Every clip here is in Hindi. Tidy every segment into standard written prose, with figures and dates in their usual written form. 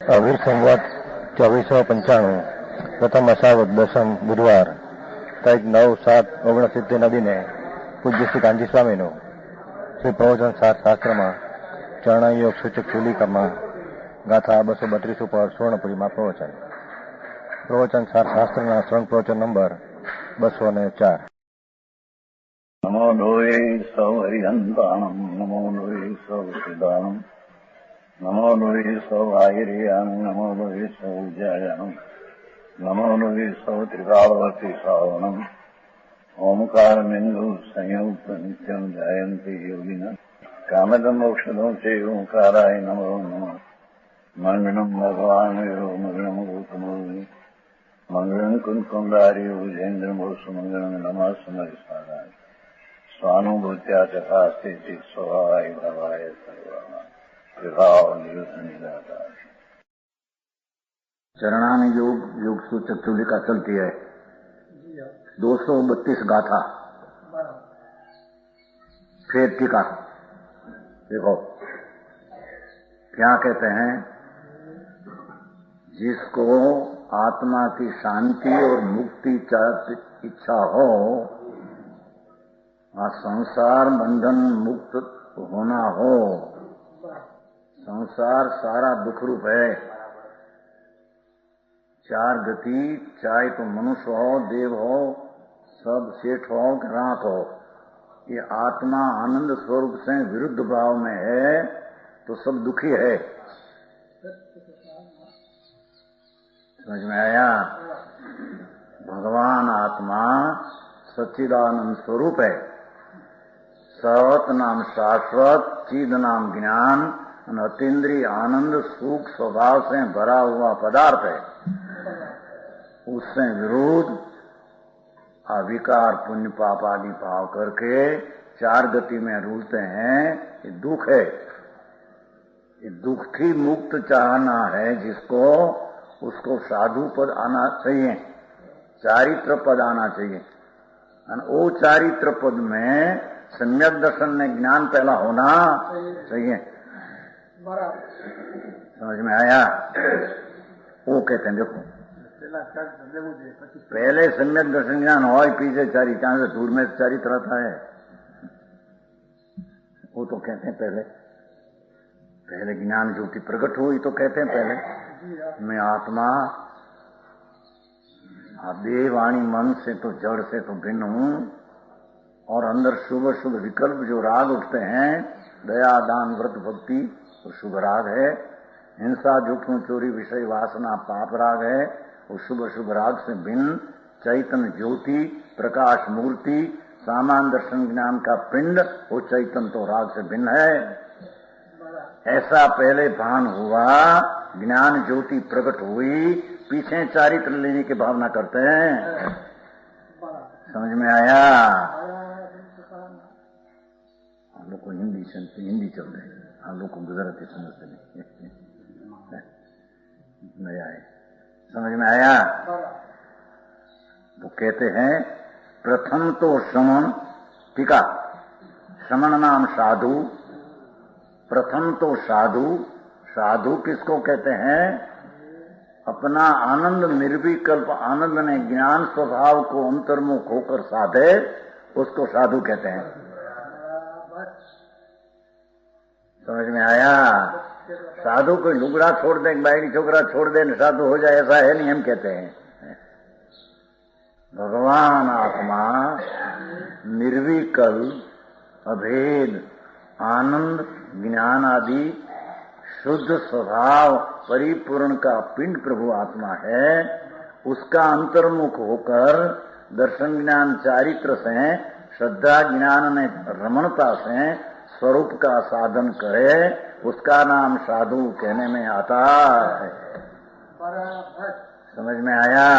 વીર સંવત 2495 પ્રથમ અષાઢ દસમ બુધવાર તારીખ 9/7/69 દિને પૂજ્ય શ્રી કાંજી સ્વામીનું શ્રી પ્રવચન સાર શાસ્ત્રમાં ચરણાયોગ સૂચક ચૂલિકામાં ગાથા 232 ઉપર સ્વર્ણપુરીમાં પ્રવચન સાર શાસ્ત્રના શ્રવણ પ્રવચન નંબર 204. નમો લોહે સૌ હરિહંતાણમ નમો લોહે સૌ સિદ્ધાણમ નમો લોહે સૌ આયર્યાન નમો લોહે સૌ જયાનમ નમો લોહે સૌ ત્રિકાળવતી શ્રાવણમ ઓમકાર બિંદુ સંયુક્ત નિત્યમ જયંતી યોગિના કામદમ મોક્ષદમ છે ઓંકારાય નમો નમઃ મંગળમ ભગવાન મંગળમ ગૌતમો મંગળમ કુંકુંડાર્યો જૈન્દ્રમોષ મંગળમ નમઃ સમરિસ્વારાય स्वानुभूत्या चकास्ते स्वभावाय भवाय सर्वमा विभाव निदाता। चरणान योग सूचक चूलिका चलती है 232 गाथा। फिर टीका देखो क्या कहते हैं, जिसको आत्मा की शांति और मुक्ति इच्छा हो, संसार बंधन मुक्त होना हो, संसार सारा दुख रूप है। चार गति, चाहे तो मनुष्य हो, देव हो, सब सेठ हो कि रात हो, ये आत्मा आनंद स्वरूप से विरुद्ध भाव में है तो सब दुखी है। समझ में आया? भगवान आत्मा सच्चिदानंद स्वरूप है। सत नाम शाश्वत, चिद नाम ज्ञान, अतीन्द्रिय आनंद सुख स्वभाव से भरा हुआ पदार्थ है। उससे विरोध अविकार पुण्य पाप आदि भाव करके चार गति में रूलते हैं, ये दुख है। ये दुख की मुक्त चाहना है जिसको, उसको साधु पद आना चाहिए, चारित्र पद आना चाहिए। वो चारित्र पद में सम्यक दर्शन में ज्ञान पहला होना चाहिए। समझ में आया? वो कहते हैं देखो, पहले सम्यक दर्शन ज्ञान हो, पीछे चारी चांद से दूर में चारित्र रहता है। वो तो कहते हैं पहले ज्ञान ज्योति प्रकट हुई तो कहते हैं पहले मैं आत्मा देह वाणी मन से तो जड़ से तो भिन्न हूं, और अंदर शुभ शुभ विकल्प जो राग उठते हैं, दया दान व्रत भक्ति वो शुभ राग है, हिंसा जोखिम चोरी विषय वासना पाप राग है, वो शुभ शुभ राग से भिन्न चैतन्य ज्योति प्रकाश मूर्ति सामान्य दर्शन ज्ञान का पिंड, वो चैतन्य तो राग से भिन्न है। ऐसा पहले भान हुआ, ज्ञान ज्योति प्रकट हुई, पीछे चारित्र लेने की भावना करते हैं। समझ में आया? हम लोग को हिंदी चल रही, हम लोग को गुजराती समझते नहीं, नया है। समझ में आया? तो कहते हैं प्रथम तो श्रमण, टीका, श्रमण नाम साधु। प्रथम तो साधु, साधु किसको कहते हैं? अपना आनंद निर्विकल्प आनंद ने ज्ञान स्वभाव को अंतर्मुख होकर साधे, उसको साधु कहते हैं। समझ में आया? साधु कोई लुगड़ा छोड़ दे, बाइडी छोकरा छोड़ दे, साधु हो जाए, ऐसा है नहीं, हम कहते हैं। भगवान आत्मा निर्विकल्प अभेद आनंद ज्ञान आदि शुद्ध स्वभाव परिपूर्ण का पिंड प्रभु आत्मा है। उसका अंतर्मुख होकर दर्शन ज्ञान चारित्र से श्रद्धा ज्ञान ने रमणता से स्वरूप का साधन करे, उसका नाम साधु कहने में आता है। समझ में आया?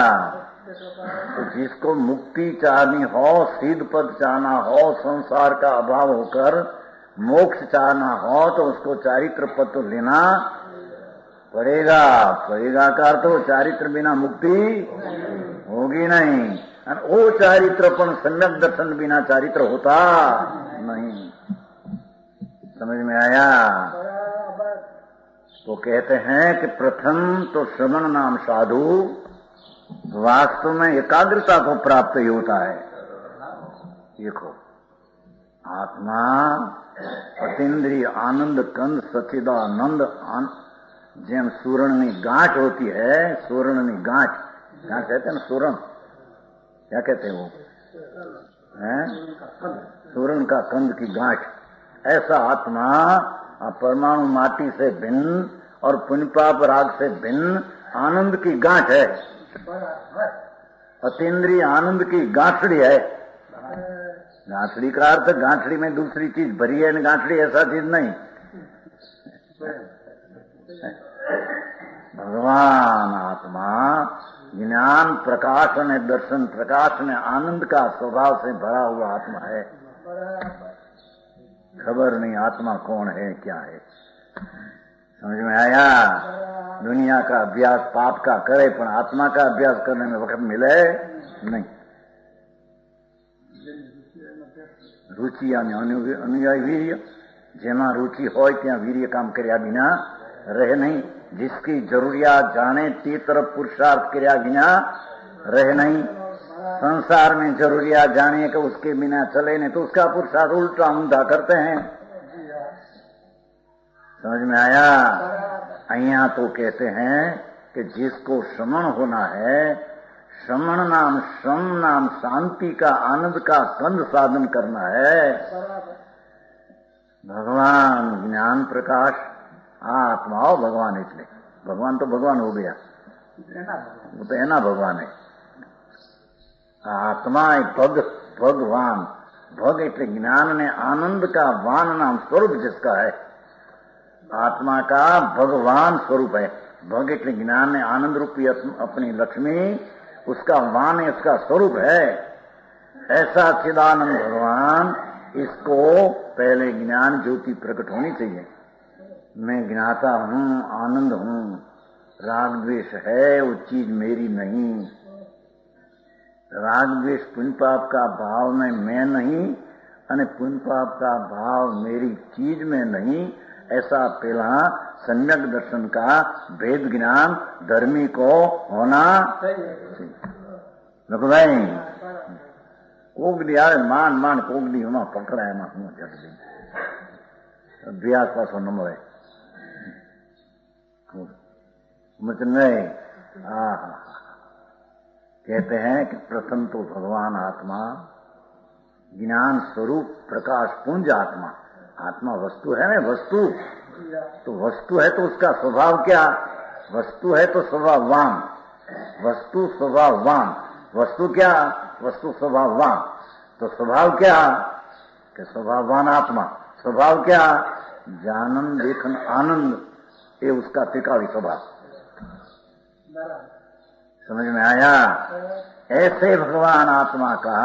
तो जिसको मुक्ति चाहनी हो, सिद्ध पद चाहना हो, संसार का अभाव होकर मोक्ष चाहना हो, तो उसको चारित्र पद तो लेना पड़ेगा। पड़ेगा का तो चारित्र बिना मुक्ति होगी नहीं, और वो चारित्रपन सम्यक दर्शन बिना चारित्र होता नहीं। समझ में आया? तो कहते हैं कि प्रथम तो श्रवण नाम साधु वास्तव में एकाग्रता को प्राप्त ही होता है। देखो, आत्मा अतीन्द्रिय आनंद कंद सचिदानंद जेम सूरणनी गांठ होती है, सूरणनी गांठ, क्या कहते हैं ना, सूरण क्या कहते हैं वो है, सूरण का कंद की गांठ, ऐसा आत्मा परमाणु माटी से भिन्न और पुण्य पाप राग से भिन्न आनंद की गांठ है, अतीन्द्रिय आनंद की गांठड़ी है। गांठड़ी का अर्थ गांठड़ी में दूसरी चीज भरी है, गांठड़ी ऐसा चीज नहीं। भगवान आत्मा ज्ञान प्रकाश ने दर्शन प्रकाश ने आनंद का स्वभाव से भरा हुआ आत्मा है। खबर नहीं आत्मा कौन है क्या है, समझ में आया? दुनिया का अभ्यास पाप का करे पर आत्मा का अभ्यास करने में वक्त मिले नहीं। रुचि अनुयायी वीर्य, जेमा रुचि हो ત્યાં વીર્ય કામ કર્યા વિના રહે नहीं। जिसकी जरूरियात जाने ते तरफ पुरुषार्थ કર્યા વિના रहे नहीं। संसार में जरूरियात जाने कि उसके बिना चले नहीं तो उसका पुरुषार्थ उल्टा ऊंधा करते हैं। समझ में आया? अहिया तो कहते हैं कि जिसको श्रमण होना है, श्रमण नाम श्रम नाम शांति का आनंद का कंद साधन करना है। भगवान ज्ञान प्रकाश आत्मा हो भगवान, એટલે भगवान तो भगवान हो गया, वो तो है ना भगवान है। आत्मा भगवान, भग એટલે ज्ञान ने आनंद का वान नाम स्वरूप जिसका है, आत्मा का भगवान स्वरूप है। भग એટલે ज्ञान ने आनंद रूपी अपनी लक्ष्मी, उसका वान है, उसका स्वरूप है। ऐसा चिदानंद भगवान, इसको पहले ज्ञान ज्योति प्रकट होनी चाहिए। मैं ज्ञाता हूं, आनंद हूं, राग द्वेष है वो चीज मेरी नहीं। राग द्वेष पुण्य पाप का भाव में मैं नहीं, अने पुण्य पाप का भाव मेरी चीज में नहीं। ऐसा पहला सम्यक दर्शन का भेद ज्ञान धर्मी को होना चाहिए। देखो भाई, कोगडी आवे मान मान कोगडी हमारा पकड़ा है, हूँ झट दी अभ्यास पासो न મળે मुझे नहीं। कहते हैं कि प्रथम तो भगवान आत्मा ज्ञान स्वरूप प्रकाश पुंज आत्मा, आत्मा वस्तु है ना, वस्तु तो वस्तु है तो उसका स्वभाव क्या? वस्तु है तो स्वभाववान, वस्तु स्वभाववान, वस्तु क्या? वस्तु स्वभाववान। तो स्वभाव क्या? कि स्वभाववान आत्मा। स्वभाव क्या? जानन देखन आनंद, ये उसका टिकावी स्वभाव। समझ में आया? ऐसे भगवान आत्मा का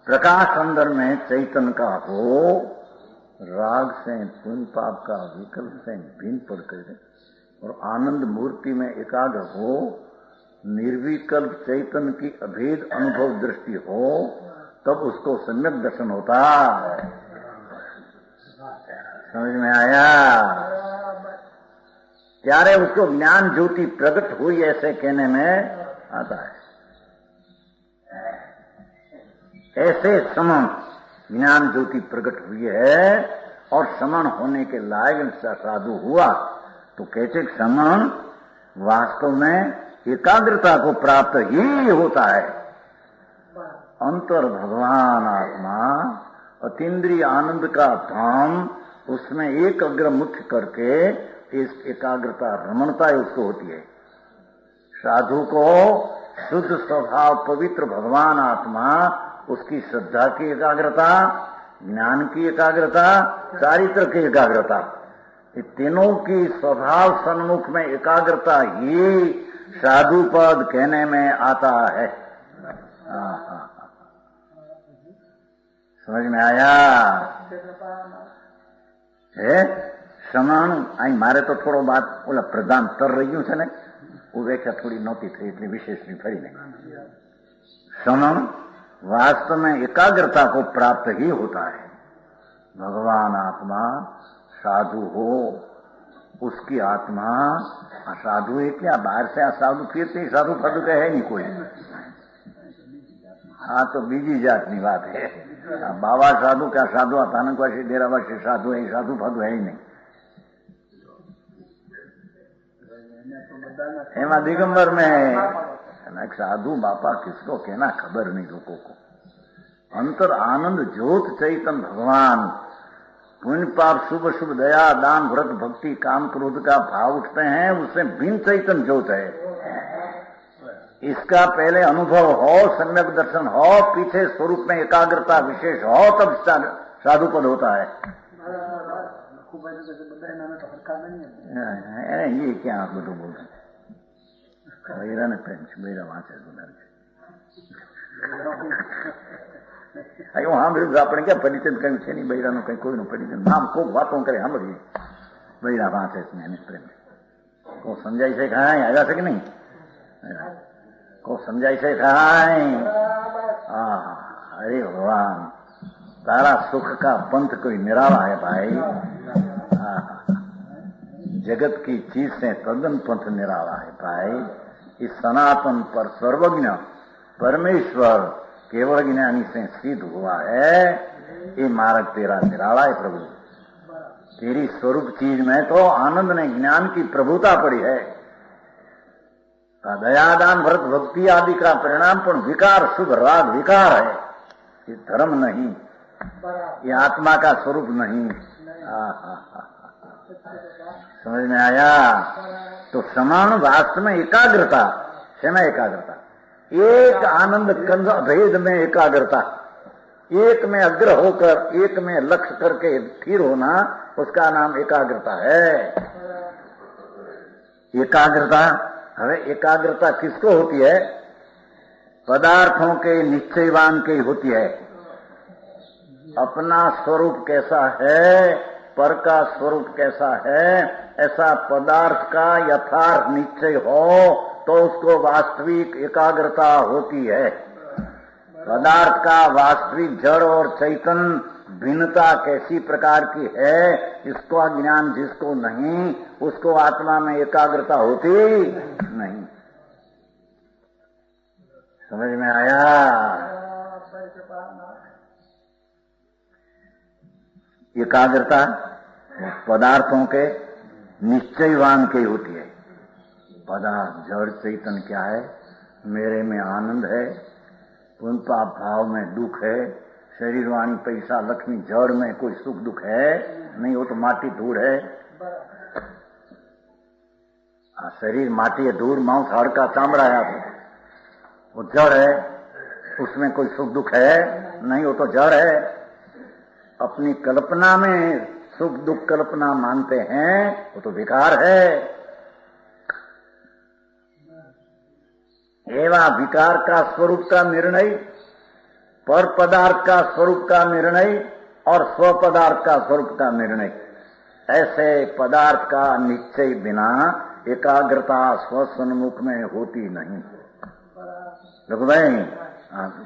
प्रकाश अंदर में चैतन्य का हो, राग से पुण्य पाप का विकल्प से भिन्न पड़ कर और आनंद मूर्ति में एकाग्र हो, निर्विकल्प चैतन्य की अभेद अनुभव दृष्टि हो, तब उसको सम्यक दर्शन होता। समझ में आया? ત્યારે उसको ज्ञान ज्योति प्रकट हुई ऐसे कहने में आता है। ऐसे समन ज्ञान ज्योति प्रकट हुई है और समन होने के लायक साधु हुआ तो कहते समन वास्तव में एकाग्रता को प्राप्त ही होता है। अंतर भगवान आत्मा अतीन्द्रिय आनंद का धाम, उसमें एक अग्र मुख्य करके इस एकाग्रता रमणता उसको होती है। साधु को शुद्ध स्वभाव पवित्र भगवान आत्मा, उसकी श्रद्धा की एकाग्रता, ज्ञान की एकाग्रता, चारित्र की एकाग्रता, ये तीनों की स्वभाव सन्मुख में एकाग्रता ही साधु पद कहने में आता है। समझ में आया? है સમાન અહીં મારે તો થોડો બાદ ઓલા પ્રધાન તર રહ્યું છે ને, વ્યાખ્યા થોડી નહોતી થઈ એટલે વિશેષની ફરી નહીં। समन वास्तव में एकाग्रता को प्राप्त ही होता है। भगवान आत्मा साधु हो उसकी आत्मा साधु है क्या? बाहर से साधु फिरते साधु फाधु का है नहीं कोई। हाँ तो बीजी जातनी बात है। बाबा साधु क्या साधु अचानकवासी डेरावासी साधु है, साधु फाधु है ही नहीं। एमा दिगंबर में है साधु बापा किसको कहना खबर नहीं लोगों को। अंतर आनंद ज्योत चैतन भगवान, पुण्य पाप शुभ शुभ दया दान व्रत भक्ति काम क्रोध का भाव उठते हैं, उससे भिन्न चैतन ज्योत है। इसका पहले अनुभव हो, सम्यक दर्शन हो, पीछे स्वरूप में एकाग्रता विशेष हो, तब साधु पद होता है। ये क्या आप બધું બોલ બૈરાને પ્રેમ છે, બૈરા વાંચે સુધારે છે। હું સાંભળ્યું આપણે ક્યાં પરિચય કહ્યું છે નહીં, બૈરાનું કઈ કોઈનું પરિચય નામ ખૂબ વાતો કરે સાંભળીએ, બૈરા વાંચે છે એને પ્રેમ કોઈ સમજાય છે કાંઈ આવ્યા છે કે નહીં? કોઈ સમજાય છે કાંઈ? હા अरे भगवान तारा सुख का पंथ कोई निराला है भाई। जगत की चीज से तद्दन पंथ निराला है भाई। इस सनातन पर सर्वज्ञ परमेश्वर केवल ज्ञानी से सिद्ध हुआ है। ये मार्ग तेरा निराला है प्रभु। तेरी स्वरूप चीज में तो आनंद ने ज्ञान की प्रभुता पड़ी है। दयादान व्रत भक्ति आदि का परिणाम पर विकार शुभ राग विकार है। ये धर्म नहीं, ये आत्मा का स्वरूप नहीं। समझ में आया? तो समान वास्तव में एकाग्रता, क्षमा एकाग्रता, एक आनंद कंद भेद में एकाग्रता, एक में अग्र होकर एक में लक्ष्य करके स्थिर होना, उसका नाम एकाग्रता है। एकाग्रता हमें एकाग्रता किसको होती है? पदार्थों के निश्चयवान की होती है। अपना स्वरूप कैसा है, पर का स्वरूप कैसा है, ऐसा पदार्थ का यथार्थ निश्चय हो तो उसको वास्तविक एकाग्रता होती है। पदार्थ का वास्तविक जड़ और चैतन भिन्नता कैसी प्रकार की है, इसका ज्ञान जिसको नहीं, उसको आत्मा में एकाग्रता होती नहीं। समझ में आया? एकाग्रता पदार्थों के निश्चयवान की होती है। पदार्थ जड़ चैतन क्या है? मेरे में आनंद है, पुण्य पाप भाव में दुख है, शरीर वाणी पैसा लक्ष्मी जड़ में कोई सुख दुख है नहीं, वो तो माटी धूड़ है। शरीर माटी है, धूड़ मांस हाड़का चामड़ा है, वो जड़ है, उसमें कोई सुख दुख है नहीं, वो तो जड़ है। अपनी कल्पना में सुख दुख कल्पना मानते हैं, वो तो विकार है। एवं विकार का स्वरूप का निर्णय, पर पदार्थ का स्वरूप का निर्णय और स्व पदार्थ का स्वरूप का निर्णय, ऐसे पदार्थ का निश्चय बिना एकाग्रता स्वसन्मुख में होती नहीं। देखो भाई,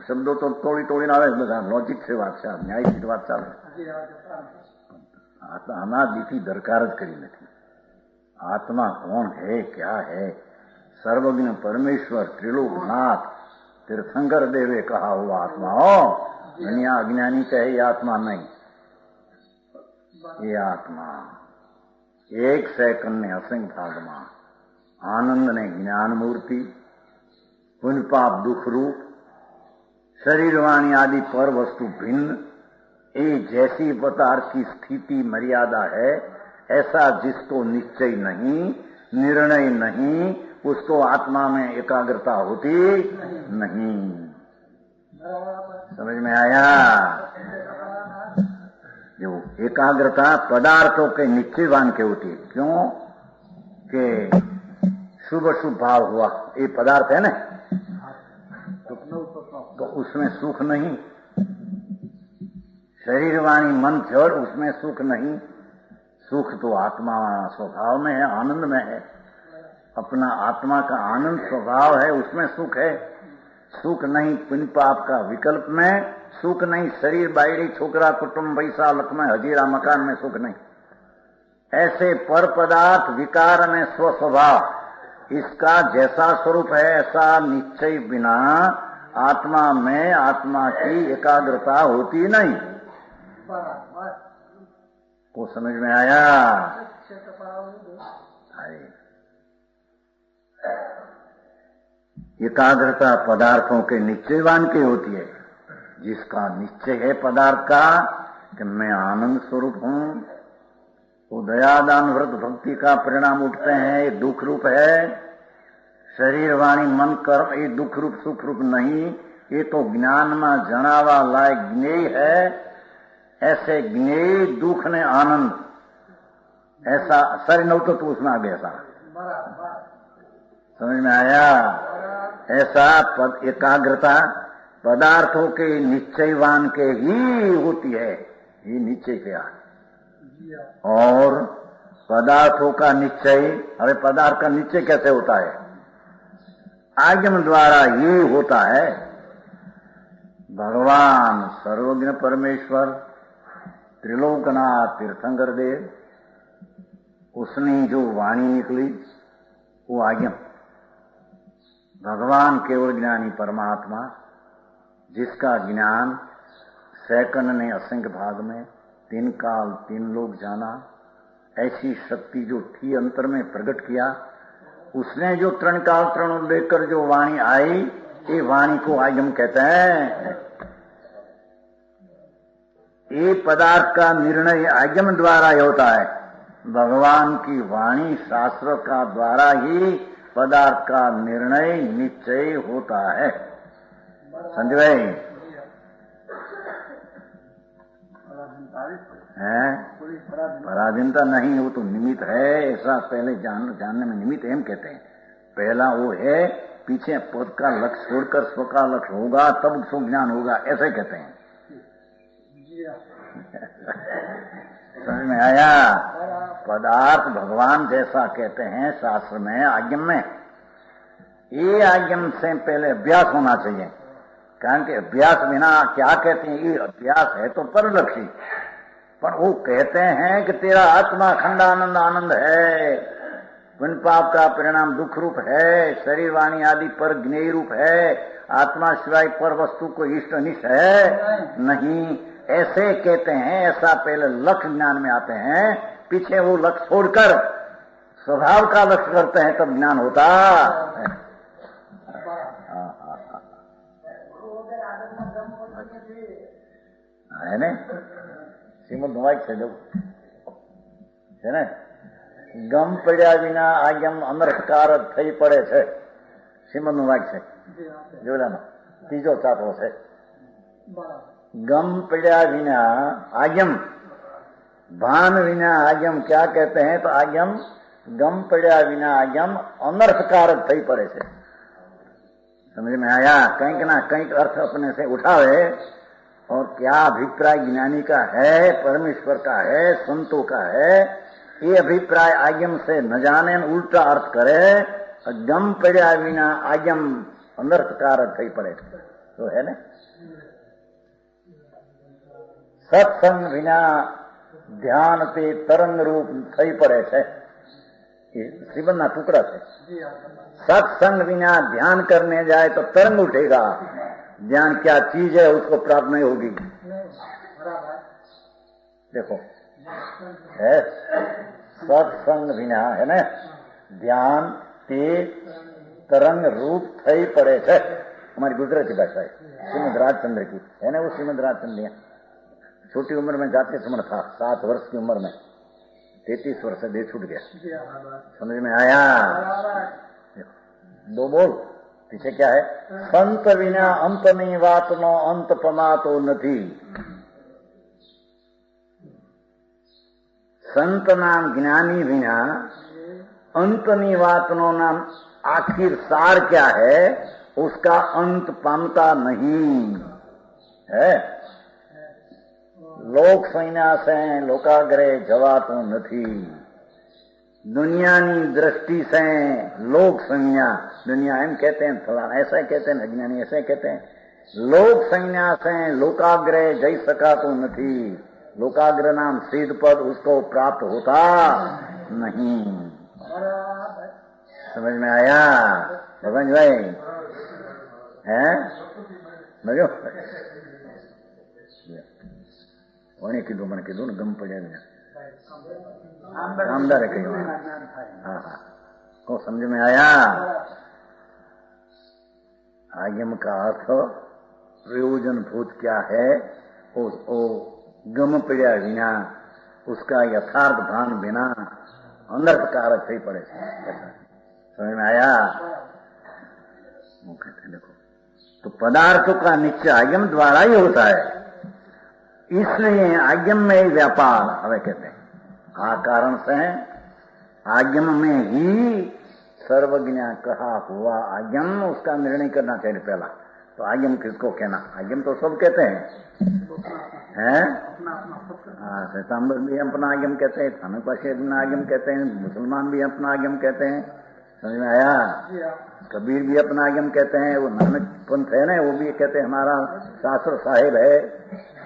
शब्दों तो तोड़ी तोड़ी ना आवे, लॉजिक से बात चाल, न्याय की बात चाल। आत्मा बीती दरकार ज करी नहीं। आत्मा कौन है, क्या है? सर्वज्ञ परमेश्वर त्रिलोकनाथ तीर्थंकर देवे कहा हुआ आत्मा हो। दुनिया अज्ञानी कहे ये आत्मा नहीं, ये आत्मा एक सेकंड में असंख्य भागमा आनंद ने ज्ञान मूर्ति, पुण्य पाप दुख रूप, शरीर वाणी आदि पर वस्तु भिन्न, ये जैसी पदार्थ की स्थिति मर्यादा है, ऐसा जिसको निश्चय नहीं, निर्णय नहीं, उसको आत्मा में एकाग्रता होती नहीं। समझ में आया? जो एकाग्रता पदार्थों के निश्चयवान के होती है। क्यों? कि शुभ शुभ भाव हुआ, ये पदार्थ है ना, तो उसमें सुख नहीं। शरीर वाणी मन जड़, उसमें सुख नहीं। सुख तो आत्मा स्वभाव में है, आनंद में है। अपना आत्मा का आनंद स्वभाव है, उसमें सुख है। सुख नहीं पुण्य पाप का विकल्प में, सुख नहीं शरीर बायड़ी छोकरा कुटुंब पैसा लक्ष्मण हजीरा मकान में सुख नहीं। ऐसे पर पदार्थ विकार में स्वस्वभाव, इसका जैसा स्वरूप है ऐसा निश्चय बिना आत्मा में आत्मा की एकाग्रता होती नहीं। को समझ में आया? एकाग्रता पदार्थों के निश्चयवान की होती है। जिसका निश्चय है पदार्थ का कि मैं आनंद स्वरूप हूं, वो दयादान व्रत भक्ति का परिणाम उठते हैं। ये दुख रूप है। शरीर वाणी मन कर्म ये दुख रूप सुख रूप नहीं, ये तो ज्ञान में जनावा लायक ज्ञेय है। ऐसे ज्ञेय दुख ने आनंद, ऐसा सर नौतो तो उसमें आ गया ऐसा समझ में आया? ऐसा एकाग्रता पदार्थों के निश्चयवान के ही होती है। ये निश्चय क्या? और पदार्थों का निश्चय, अरे पदार्थ का निश्चय कैसे होता है? आगम द्वारा ये होता है। भगवान सर्वज्ञ परमेश्वर त्रिलोकनाथ तीर्थंकर देव, उसने जो वाणी निकली वो आगम। भगवान केवल ज्ञानी परमात्मा, जिसका ज्ञान सैकंड ने असंख्य भाग में 3 काल 3 लोक जाना, ऐसी शक्ति जो थी अंतर में प्रकट किया, उसने जो 3 काल 3 लेकर जो वाणी आई, ये वाणी को आगम कहते हैं। ये पदार्थ का निर्णय आगम द्वारा ही होता है। भगवान की वाणी शास्त्र का द्वारा ही पदार्थ का निर्णय निश्चय होता है। समझ गए? पराधीनता नहीं, वो तो निमित्त है। ऐसा पहले जानने में निमित्त हम कहते हैं। पहला वो है, पीछे पद का लक्ष्य छोड़कर स्व का लक्ष्य होगा तब सुख ज्ञान होगा, ऐसे कहते हैं। समझ में आया? पदार्थ भगवान जैसा कहते हैं शास्त्र में आगम में। ये आगम से पहले अभ्यास होना चाहिए, कारण कि अभ्यास बिना क्या कहते हैं? ये अभ्यास है तो परलक्षी, पर वो कहते हैं कि तेरा आत्मा खंडानंद आनंद है, पुण्य पाप का परिणाम दुख रूप है, शरीर वाणी आदि पर ज्ञेय रूप है, आत्मा सिवाय पर वस्तु को इष्ट अनिष्ट है नहीं, ऐसे कहते हैं। ऐसा पहले लक्ष्य ज्ञान में आते हैं, पीछे वो लक्ष्य छोड़कर स्वभाव का लक्ष्य करते हैं, तब ज्ञान होता है ना? श्रीमद वाक्य છે જો છે ને, ગમ પડ્યા વિના આગમ અનર્થકાર થઈ પડે છે. શ્રીમદનું વાક્ય છે જોડાનો ત્રીજો ચાપો છે. गम पड़ा विना आगम, भान विना आगम क्या कहते हैं? तो आगम गम पड़ा विना आगम अनर्थकारक थई पड़े छे। समझ में आया? कहीं ना कहीं अर्थ अपने से उठावे, और क्या अभिप्राय ज्ञानी का है, परमेश्वर का है, संतों का है, ये अभिप्राय आगम से न जाने उल्टा अर्थ करे। गम पड़ा विना आगम अनर्थकारक थई पड़े तो है ना? सत्संग विना ધ્યાન તે તરંગ રૂપ થઈ પડે છે. એ શ્રીમદના ટુકડા છે. सत्संग बिना ध्यान करने जाए तो तरंग उठेगा, ध्यान क्या चीज है उसको प्राप्त नहीं होगी। देखो है सत्संग बिना है ना ध्यान ते तरंग रूप थई पड़े છે। हमारी गुजराती भाषा है, श्रीमद राजचंद्र की है ना। वो श्रीमद राजचंद्र छोटी उम्र में जाते समय था, 7 वर्ष की उम्र में 33 वर्ष से दे छूट गया। समझ में आया? दो बोल पीछे क्या है? संत विना अंतनी वातनो अंत पमातो નથી। संत नाम ज्ञानी बिना अंतनी वातनो नाम आखिर सार क्या है उसका अंत पामता नहीं है। लोक संन्यास लोकाग्रह जवातो નથી। दुनियानी दृष्टि से लोक संन्यास, दुनिया एम कहते हैं, फलाना ऐसा कहते हैं, अज्ञानी ऐसे कहते हैं। लोक संन्यास लोकाग्रह जई सकातो નથી। लोकाग्र नाम सिद्ध पद उसको प्राप्त होता नहीं। समझ में आया भगवान भाई? है मजो वणी कीधું મને કીધું ને ગમ પડ્યા आमदार कही। हाँ हाँ को समझ में आया? आगम का अर्थ प्रयोजन भूत क्या है? वो गम पड़ा बिना उसका यथार्थ भान बिना अनर्थ कारक थी पड़े। समझ में आया? वो कहते देखो तो पदार्थों का निश्चय आगम द्वारा ही होता है, इसलिए आगम में ही व्यापार हमें कहते हैं। आ कारण से आगम में ही सर्वज्ञ कहा हुआ आगम उसका निर्णय करना चाहिए पहला। तो आगम किसको कहना? आगम तो सब कहते हैं, हाँ श्वेतांबर भी अपना आगम कहते हैं, थानक पाशी अपना आगम कहते हैं, मुसलमान भी अपना आगम कहते हैं। समझ में आया? कबीर भी अपना आगम कहते हैं, वो नानक पंथ है ना वो भी कहते हैं हमारा शास्त्र साहिब है।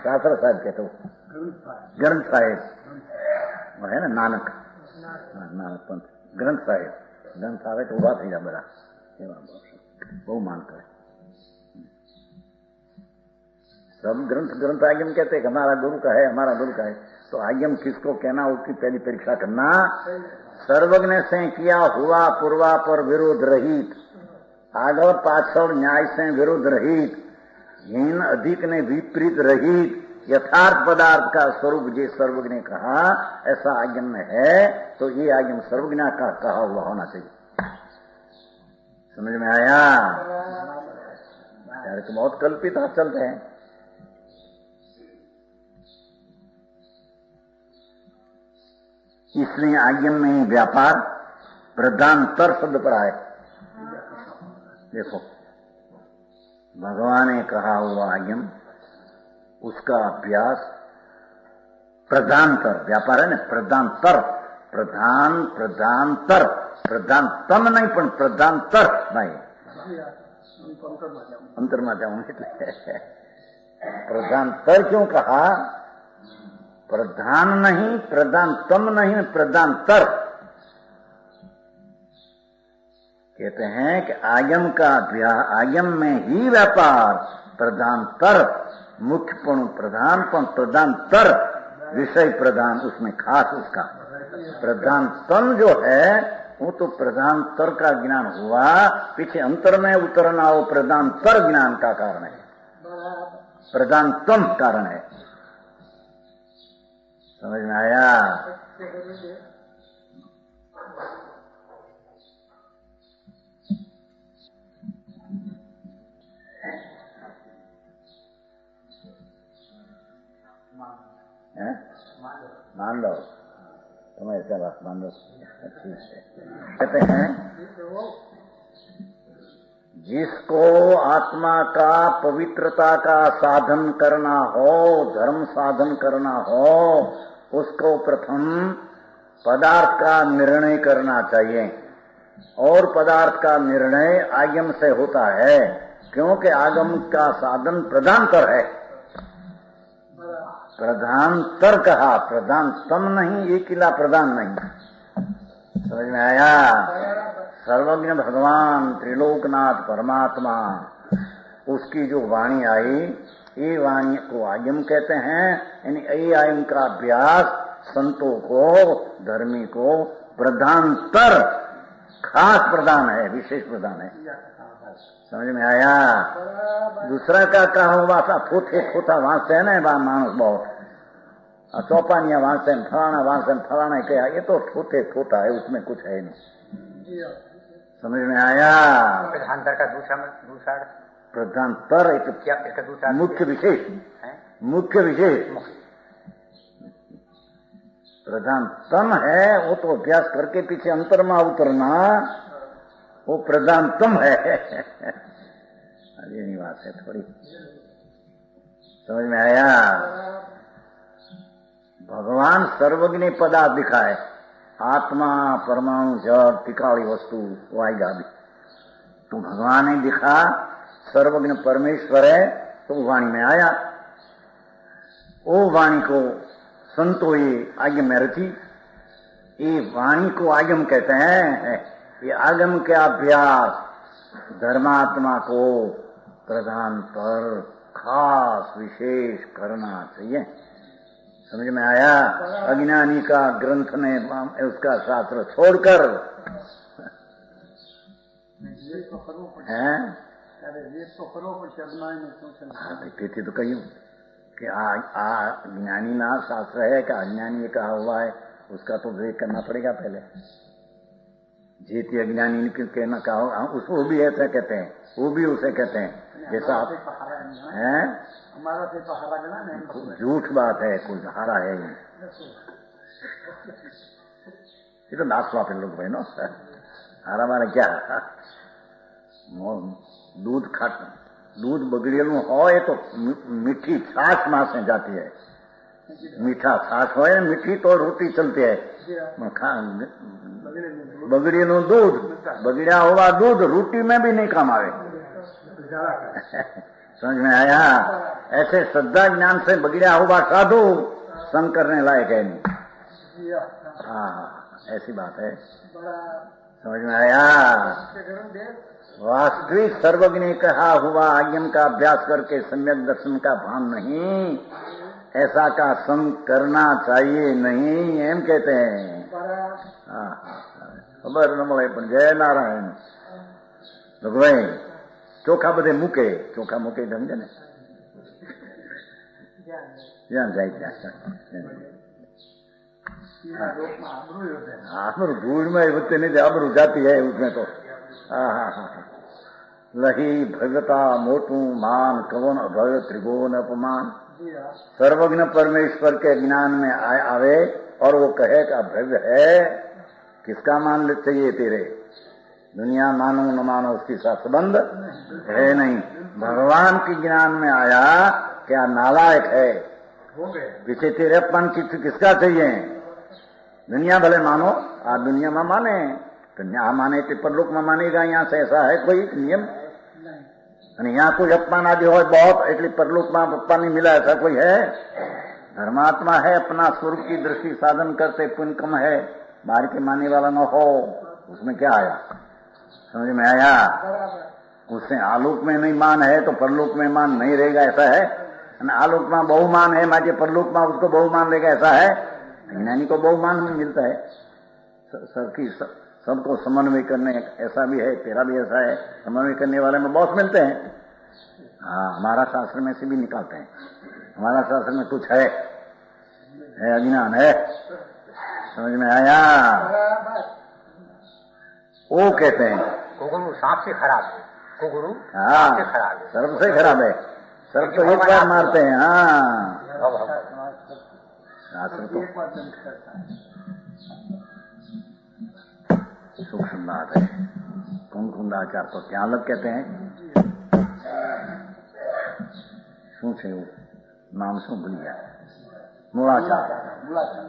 शास्त्र साहिब कहते हो ग्रंथ साहिब वो है ना नानक, नानक पंथ ग्रंथ साहिब। ग्रंथ साहिब तो उभा थी जा बड़ा बहु मानता है। सब ग्रंथ आगम कहते हैं हमारा गुरु का है, हमारा गुरु का है। तो आगम किसको कहना उसकी पहली परीक्षा करना। सर्वज्ञ से किया हुआ पूर्वा पर विरोध रहित, आगल पाछड़ न्याय से विरोध रहित, हीन अधिक ने विपरीत रहित, यथार्थ पदार्थ का स्वरूप जो सर्वज्ञ ने कहा ऐसा आगम में है। तो ये आगम सर्वज्ञ का कहा हुआ होना चाहिए। समझ में आया? यार तो बहुत कल्पित चलते हैं। इसलिए आगम में व्यापार प्रधानतर शब्द पर आए। देखो भगवान ने कहा हुआ आगम उसका अभ्यास प्रधानतर व्यापार है ना, प्रधानतर प्रधानतर प्रधानतम नहीं पण प्रधानतर नहीं अंतर में जाऊं प्रधानतर क्यों कहा? प्रधान नहीं प्रधानतम नहीं प्रधानतर। कहते हैं कि आगम में ही व्यापार प्रधानतर, मुख्यपण प्रधानपण प्रधानतर, विषय प्रधान उसमें खास उसका प्रधानतम जो है वो तो प्रधानतर का ज्ञान हुआ, पीछे अंतर में उतरना वो प्रधानतर ज्ञान का कारण है, प्रधानतम कारण है। समझ में आया? मान लो तुम्हें ऐसा बात मान लो। ठीक है कहते हैं जिसको आत्मा का पवित्रता का साधन करना हो, धर्म साधन करना हो, उसको प्रथम पदार्थ का निर्णय करना चाहिए। और पदार्थ का निर्णय आगम से होता है, क्योंकि आगम का साधन प्रधानतर है। प्रधानतर कहा, प्रधानतम नहीं, एक किला प्रधान नहीं। समझ में आया? सर्वज्ञ भगवान त्रिलोकनाथ परमात्मा उसकी जो वाणी आई, ये वाणी को आगम कहते हैं। यानी ये आगम का अभ्यास संतों को, धर्मी को प्रधानतर, खास प्रधान है, विशेष प्रधान है। समझ में आया? दूसरा का कहा हुआ था थोथे थोथा वांचते है ना मानुस बहुत, चौपानिया वांचते फलाना वांचते फलाना क्या, ये तो थोथे थोथा है, उसमें कुछ है नहीं। समझ में आया? प्रधानतर का दूसरा प्रधानतर एक क्या दूसरा मुख्य विशेष है, मुख्य विशेष प्रधानतम है। वो तो अभ्यास करके पीछे अंतर में उतरना वो प्रधानतम है। अरे नहीं बात है थोड़ी। समझ में आया? भगवान सर्वज्ञ पदार्थ दिखाए, आत्मा परमाणु जड़ टिकाड़ी वस्तु वो आएगा अभी। तो भगवान ने दिखा सर्वज्ञ परमेश्वर है, तो वाणी में आया। वो वाणी को संतो ये आगम में रची। ये वाणी को आगम कहते हैं। ये आगम के अभ्यास धर्मात्मा को प्रधान पर खास विशेष करना चाहिए। समझ में आया? अज्ञानी का ग्रंथ ने उसका शास्त्र छोड़कर हैं? कहते तो कही कि ज्ञानी ना शास्त्र है कि अज्ञानी कहा हुआ है, उसका तो विवेक करना पड़ेगा पहले। जीती अज्ञानी कहना कहा, उसको भी ऐसा कहते हैं, वो भी उसे कहते हैं। जैसा आप हैं, हमारा से तो हारा गया नहीं, झूठ बात है, कुछ हारा है ही। ये तो नाचवा पे लोग बहनों, हारा मारे क्या? दूध बगड़ेलू हो तो मीठी छाछ मासे जाती है। मीठा छाछ हो मीठी तो रोटी चलती है। बगड़ेलू दूध, बगड़िया हुआ दूध रोटी में भी नहीं काम आवे। समझ में आया? ऐसे श्रद्धा ज्ञान से बगड़िया हुआ साधु संग करने लायक है नहीं। हाँ, ऐसी बात है। समझ में आया? वास्तविक सर्वज्ञ कहा हुआ आज्ञम का अभ्यास करके सम्यक दर्शन का भान नहीं, ऐसा का संग करना चाहिए नहीं, एम कहते हैं। खबर न મળે પણ જય નારાયણ ભગવાન ચોખા બધે મૂકે, ચોખા મૂકે સમજે ને, જ્યાં જાય ત્યાં आबरू धूल में होते नहीं, आबरू जाती है उसमें तो। लही भगता मोटू मान कवन अभय त्रिभुवन अपमान। सर्वज्ञ परमेश्वर के ज्ञान में आवे और वो कहे का भव्य है, किसका मान ले चाहिए तेरे? दुनिया मानो न मानो उसके साथ संबंध है नहीं। भगवान के ज्ञान में आया, क्या नालायक है? पीछे तेरे अपमान किसका चाहिए? दुनिया भले मानो, आप दुनिया में माने तो यहाँ माने तो परलोक में मानेगा। यहाँ से ऐसा है कोई नियम? यहाँ कोई अपमान आदि हो बहुत, इसलिए परलोक में अपमान नहीं मिला, ऐसा कोई है? धर्मात्मा है, अपना स्वरूप की दृष्टि साधन करते, पुण्य कम है, बाहर के मानने वाला न हो, उसमें क्या आया? समझ में आया? उससे आलोक में नहीं मान है तो परलोक में मान नहीं रहेगा, ऐसा है? आलोक में बहुमान है, माचे परलोक में उसको बहुमान रहेगा, ऐसा है? ज्ञानी को बहुमान में मिलता है। सबको समन्वय करने, ऐसा भी है, तेरा भी ऐसा है, समन्वय करने वाले में बहुत मिलते हैं। हाँ, हमारा शास्त्र में से भी निकालते हैं। हमारा शास्त्र में कुछ है अज्ञान है। समझ में आया? वो कहते हैं कुगुरु सांप से खराब है, कुगुरु हाँ, सांप से खराब है, सर्प से खराब है। सर्प तो एक बार मारते हैं। हाँ, शास्त्र तो सूक्ष्म बात है। कुंकुंदाचार को क्या अलग कहते हैं? શું છે એવું નામ શું ભૂલી ગયા?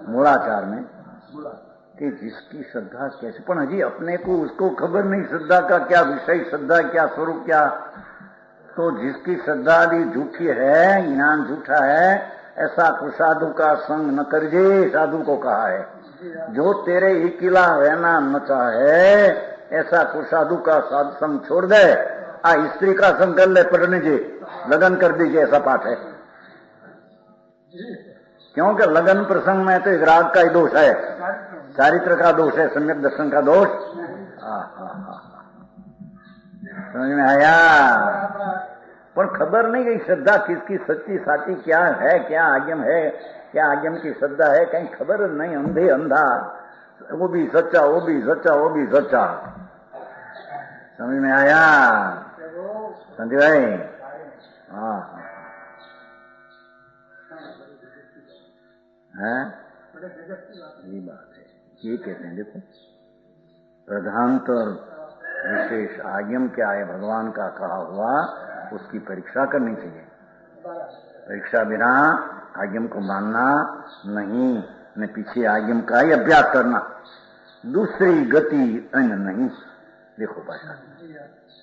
मूलाचार में कि जिसकी श्रद्धा कैसे, पण हजी अपने को उसको खबर नहीं श्रद्धा का क्या विषय, श्रद्धा क्या स्वरूप क्या। तो जिसकी श्रद्धा आदि झूठी है, ज्ञान झूठा है, ऐसा कुसाधु का संग न करजे, साधु को कहा है। जो तेरे इकिला रहना न चाहे, ऐसा कुसाधु का साधु संग छोड़ दे, स्त्री का संग कर ले, पढ़ने जी लगन कर दीजिए, ऐसा पाठ है। क्योंकि लगन प्रसंग में तो एक राग का ही दोष है, चारित्र का दोष है, सम्यक दर्शन का दोष। समझ में आया? पर खबर नहीं गई श्रद्धा किसकी सच्ची साची क्या है, क्या आज्ञम है, क्या आज्ञम की श्रद्धा है, कहीं खबर नहीं। अंधे अंधा, वो भी सच्चा, वो भी सच्चा, वो भी सच्चा। समझ में आया संजय भाई? हाँ, है ये बात है। ये कहते हैं, देखो प्रधानतर विशेष आज्ञम क्या है, भगवान का कहा हुआ, उसकी परीक्षा करनी चाहिए। परीक्षा बिना आज्ञम को मानना नहीं, न पीछे आज्ञम का ही अभ्यास करना, दूसरी गति अन्य नहीं। देखो भाषा,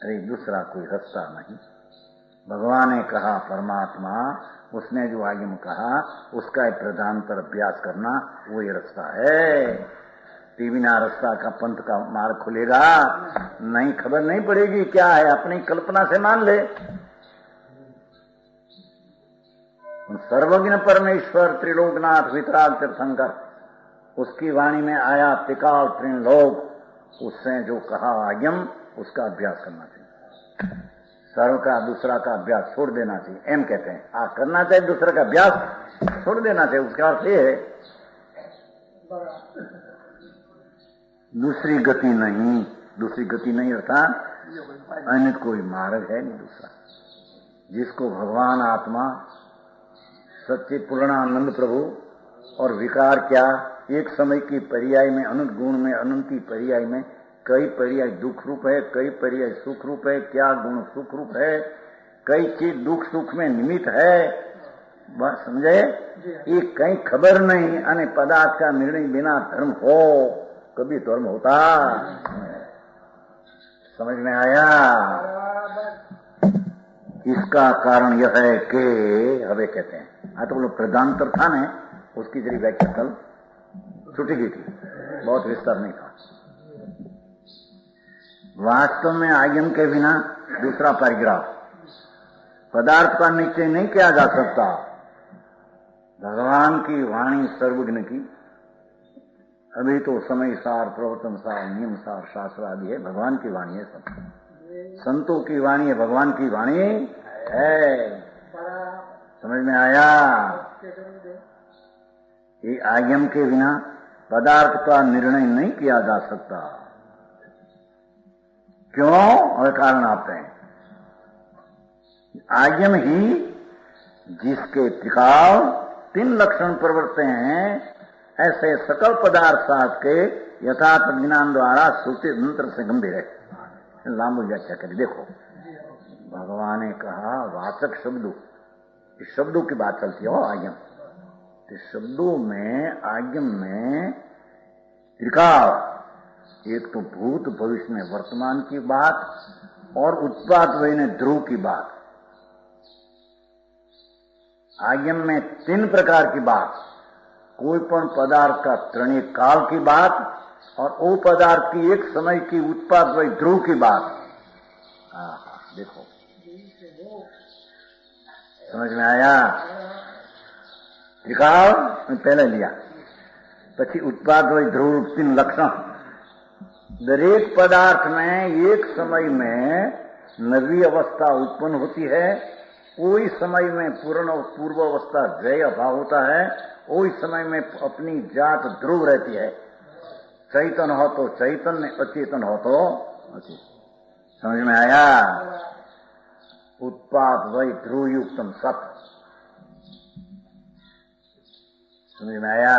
अरे दूसरा कोई रास्ता नहीं, भगवान ने कहा परमात्मा, उसने जो आगम कहा उसका एक प्रधानतर अभ्यास करना, वो ये रास्ता है। बिना रास्ता का पंथ का मार्ग खुलेगा नहीं, खबर नहीं पड़ेगी क्या है, अपनी कल्पना से मान ले। सर्वज्ञ परमेश्वर त्रिलोकनाथ वितराग तीर्थंकर, उसकी वाणी में आया त्रिकाल त्रिलोक, उससे जो कहा आगम उसका अभ्यास करना चाहिए। सर्व का दूसरा का अभ्यास छोड़ देना चाहिए, एम कहते हैं। करना चाहिए दूसरे का अभ्यास छोड़ देना चाहिए, उसका अर्थ ये है दूसरी गति नहीं, दूसरी गति नहीं अर्थात अन्य कोई मार्ग है नहीं दूसरा। जिसको भगवान आत्मा सच्चे पूर्णानंद प्रभु और विकार क्या, एक समय की पर्याय में अनंत गुण में अनंती पर्याय में कई पर्याय दुख रूप है, कई पर्याय सुख रूप है, क्या गुण सुख रूप है, कई चीज दुख सुख में निमित्त है, बस समझे। ये कहीं खबर नहीं, अने पदार्थ का निर्णय बिना धर्म हो, कभी धर्म होता, समझ में आया। इसका कारण यह है कि हवे कहते हैं, तो बोलो प्रधानतर था ने, उसकी जरी व्याख्या कल छुटी गई थी, बहुत विस्तार नहीं था। वास्तव में आगम के बिना दूसरा पैराग्राफ, पदार्थ का निश्चय नहीं किया जा सकता। भगवान की वाणी सर्वज्ञ की, अभी तो समय सार, प्रवर्तन सार, नियम सार, शास्त्र आदि है, भगवान की वाणी है सब। संतों की वाणी है, भगवान की वाणी है, समझ में आया। ये आगम के बिना पदार्थ का निर्णय नहीं किया जा सकता। क्यों? और कारण आते हैं। आगम ही जिसके त्रिकाल तीन लक्षण प्रवर्ते हैं, ऐसे सकल पदार्थ शास्त्र के यथार्थ ज्ञान द्वारा श्रुति मंत्र से गंभीर है। लांबू व्याख्या करिए। देखो, भगवान ने कहा वाचक शब्दों, इस शब्दों की बात चलती है आगम। इस शब्दों में आगम में त्रिकाल, एक तो भूत भविष्य में वर्तमान की बात और उत्पाद वही ध्रुव की बात। आगम में तीन प्रकार की बात, कोई पण पदार्थ का त्रणीय काल की बात और वो पदार्थ की एक समय की उत्पाद वही ध्रुव की बात। देखो समझ में आया। त्रिकाल पहले लिया, પછી उत्पाद वही ध्रुव, तीन लक्षण। दरेक पदार्थ में एक समय में नवी अवस्था उत्पन्न होती है, कोई समय में पूर्व अवस्था जय अभाव होता है, कोई समय में अपनी जात ध्रुव रहती है। चैतन हो तो चैतन्य, अचेतन हो तो अचेतन। समझ में आया। उत्पाद वही ध्रुव युक्तम सत। समझ में आया।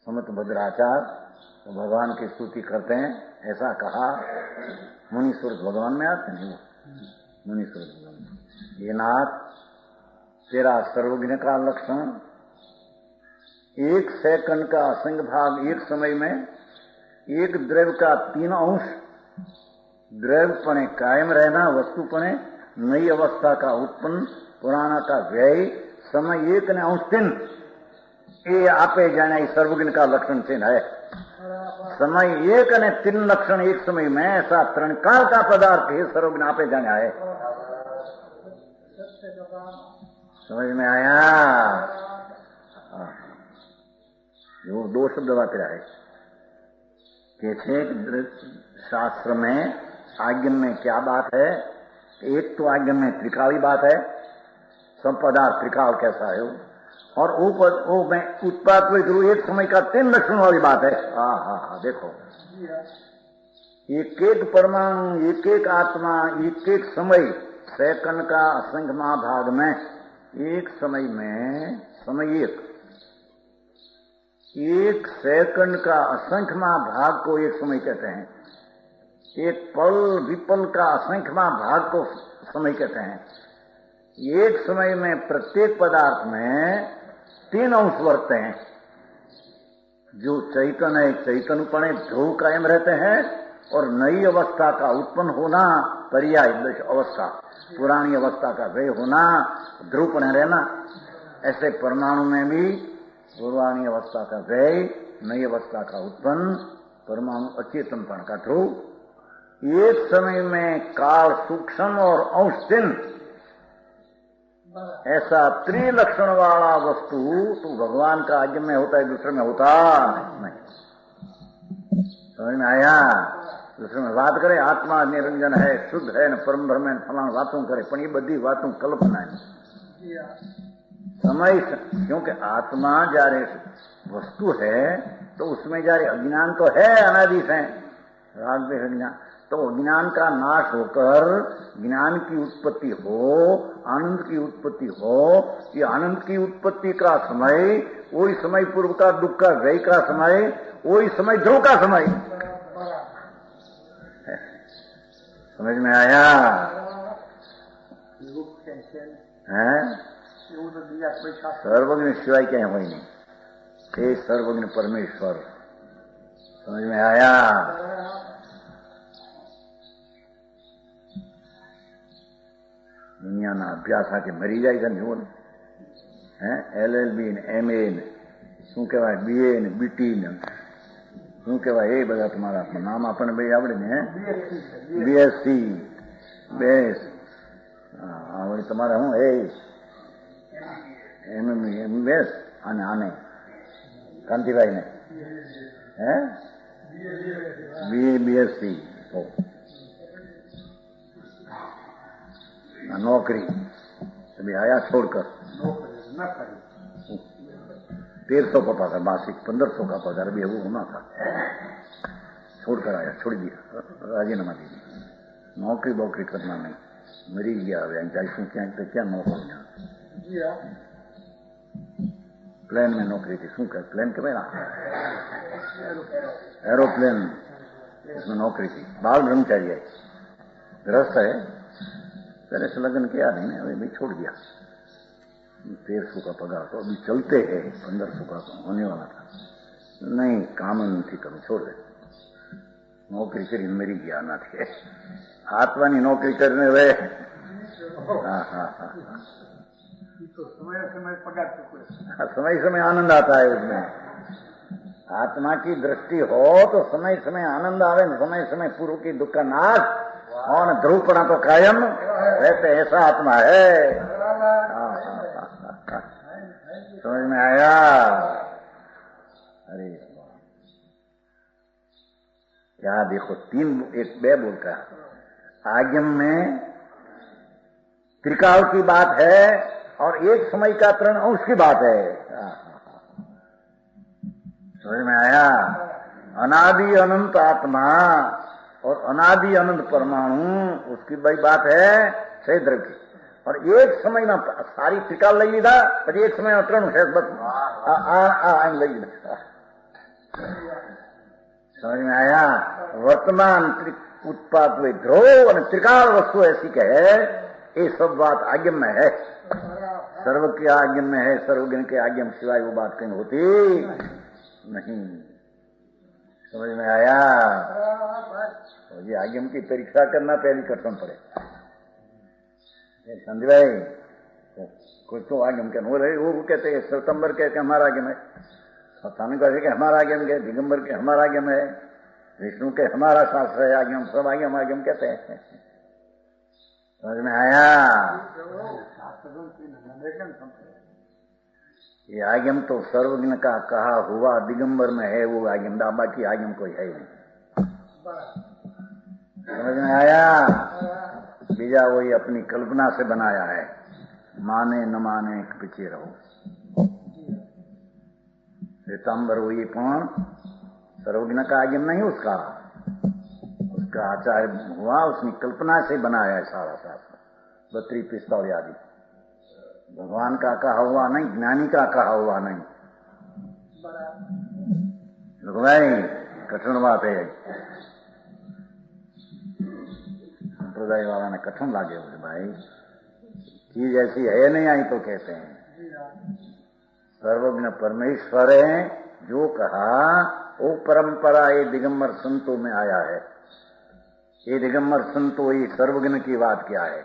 समत भद्राचार्य तो भगवान की स्तुति करते हैं, ऐसा कहा। मुनि सूरत भगवान में आते नहीं, वो मुनि सूरत भगवान। ये नाथ तेरा सर्वज्ञ का लक्षण, एक सेकंड का असंख्य भाग एक समय में, एक द्रव्य का 3 अंश, द्रव्यपणे कायम रहना, वस्तुपणे नई अवस्था का उत्पन्न, पुराना का व्यय, समय एक ने अंश 3, ये आपे जाने सर्वज्ञ का लक्षण चिन्ह है। समय एक ने 3 लक्षण एक समय में, ऐसा त्रणकाल का पदार्थ है सर्वज्ञ आपे जाने आए। समझ में आया। वो 2 शब्द वापरा है कि शास्त्र में आज्ञा में क्या बात है। एक तो आज्ञा में त्रिकाली बात है, सब पदार्थ त्रिकाल कैसा है, और वो में उत्पाद एक समय का 3 लक्षण वाली बात है। देखो, एक एक परमाणु, एक एक आत्मा, एक एक समय, सेकंड का असंख्य महाभाग में, एक समय में समय एक सेकंड का असंख्य महाभाग को एक समय कहते हैं। एक पल विपल का असंख्य महाभाग को समय कहते हैं। एक समय में प्रत्येक पदार्थ में 3 अंश वर्तते हैं। जो चैतन है चैतनपणे ध्रुव कायम रहते हैं, और नई अवस्था का उत्पन्न होना पर्याय दश अवस्था, पुरानी अवस्था का व्यय होना, ध्रुव रहना। ऐसे परमाणु में भी पुरानी अवस्था का व्यय, नई अवस्था का उत्पन्न, परमाणु अचेतनपण का ध्रुव। एक समय में काल सूक्ष्म और अंश चिन्ह, ऐसा त्रिलक्षण वाला वस्तु तो भगवान का आज्ञा में होता है, दूसरे में होता नहीं। समझ में आया? दूसरे में बात करे आत्मा निरंजन है, शुद्ध है, न परम ब्रह्म है, फलान बातों करे, पर ये बड़ी बातों कल्पना है। समय, क्योंकि आत्मा जारे वस्तु है तो उसमें जारे अज्ञान तो है, अनादि से राग देश अज्ञान, तो अज्ञान का नाश होकर ज्ञान की उत्पत्ति हो, आनंद की उत्पत्ति हो। ये आनंद की उत्पत्ति का समय वही समय पूर्व का दुख का व्यय का समय, वही समय ध्रुव का समय। समझ में आया? है सर्वज्ञ शिवाय क्या है? वही नहीं, हे सर्वज्ञ परमेश्वर। समझ में आया? દુનિયાના અભ્યાસ આખે મરી જાય છે ને, જુઓ ને, હે LLB ને MA ને શું કહેવાય, BA ને BT ને શું કહેવાય, એ બધા તમારા નામ આપણને ભાઈ આવડે ને, હે BSc બેસ, હા વળી તમારે હું એ MBS અને આને કાંતિભાઈ ને હે BA BSc नौकरी अभी आया छोड़कर 1300 का पगार मासिक, 1500 का पगार भी वो होना था, छोड़कर आया, छोड़ दिया, राजीनामा दे दिया। नौकरी बौकरी करना नहीं, मरी गया। जाइसू क्या नौकरी, प्लेन में नौकरी थी, शू कह प्लेन के भाई एरोप्लेन, इसमें नौकरी थी। बाल ब्रह्मचारी है, ग्रस्त है, पहले से लगन किया नहीं, अभी भी छोड़ दिया। 1300 का पगार तो अभी चलते हैं, 1500 का होने वाला था, नहीं काम नहीं करूं, छोड़ दे। नौकरी करी मेरी गया ना थे, आत्मा की नौकरी करने वे। हाँ हाँ हाँ तो समय समय पगार चुके, समय समय आनंद आता है उसमें। आत्मा की दृष्टि हो तो समय समय आनंद आवे, समय समय पूर्व की दुख का नाश और ध्रुवपणा तो कायम रहते, ऐसा आत्मा है। समझ में आया? अरे क्या देखो, तीन एक बे बोल का आगम में त्रिकाल की बात है और एक समय का तरण अंश की बात है। समझ में आया? अनादि अनंत आत्मा और अनादि अनंत परमाणु, उसकी बड़ी बात है क्षेत्र की। और एक समय में सारी त्रिकाल ले लीधा, पर एक समय में त्रण शेष बस ले लीधा। समझ में आया? वर्तमान उत्पाद हुए ध्रुव और त्रिकाल वस्तु ऐसी कहे, ये सब बात आज्ञा में है, सर्व के आज्ञा में है, सर्वज्ञ के आज्ञा में सिवाय वो बात कहीं होती नहीं। समझ में आया? ये आगम की परीक्षा करना पहली कठिन पड़े। संजय भाई कुछ तो आगम के वो कहते हैं, सितंबर के हमारा आगम है, स्थानिक कहते कि हमारा आगम है, दिगंबर के हमारा आगम है, विष्णु के हमारा शास्त्र है, आगम सब आगम आगम कहते हैं। समझ में आया? ये आगम तो सर्वज्ञ का कहा हुआ दिगंबर में है, वो आगम, बाकी आगम कोई है नहीं। समझ में आया? बीजा वही अपनी कल्पना से बनाया है, माने न माने पीछे रहो। श्वेतांबर वही पण सर्वज्ञ का आगम नहीं, उसका आचार्य हुआ, उसने कल्पना से बनाया है सारा शास्त्र, 32 पिस्तौल आदि। भगवान का कहा हुआ नहीं, ज्ञानी का कहा हुआ नहीं। भाई कठिन बात है, संप्रदाय वाला ने कठिन लागे बोले भाई, चीज ऐसी है नहीं आई तो कहते हैं। सर्वज्ञ परमेश्वर है, जो कहा वो परंपरा ये दिगंबर संतों में आया है। ये दिगंबर संतो ये सर्वज्ञ की बात क्या है,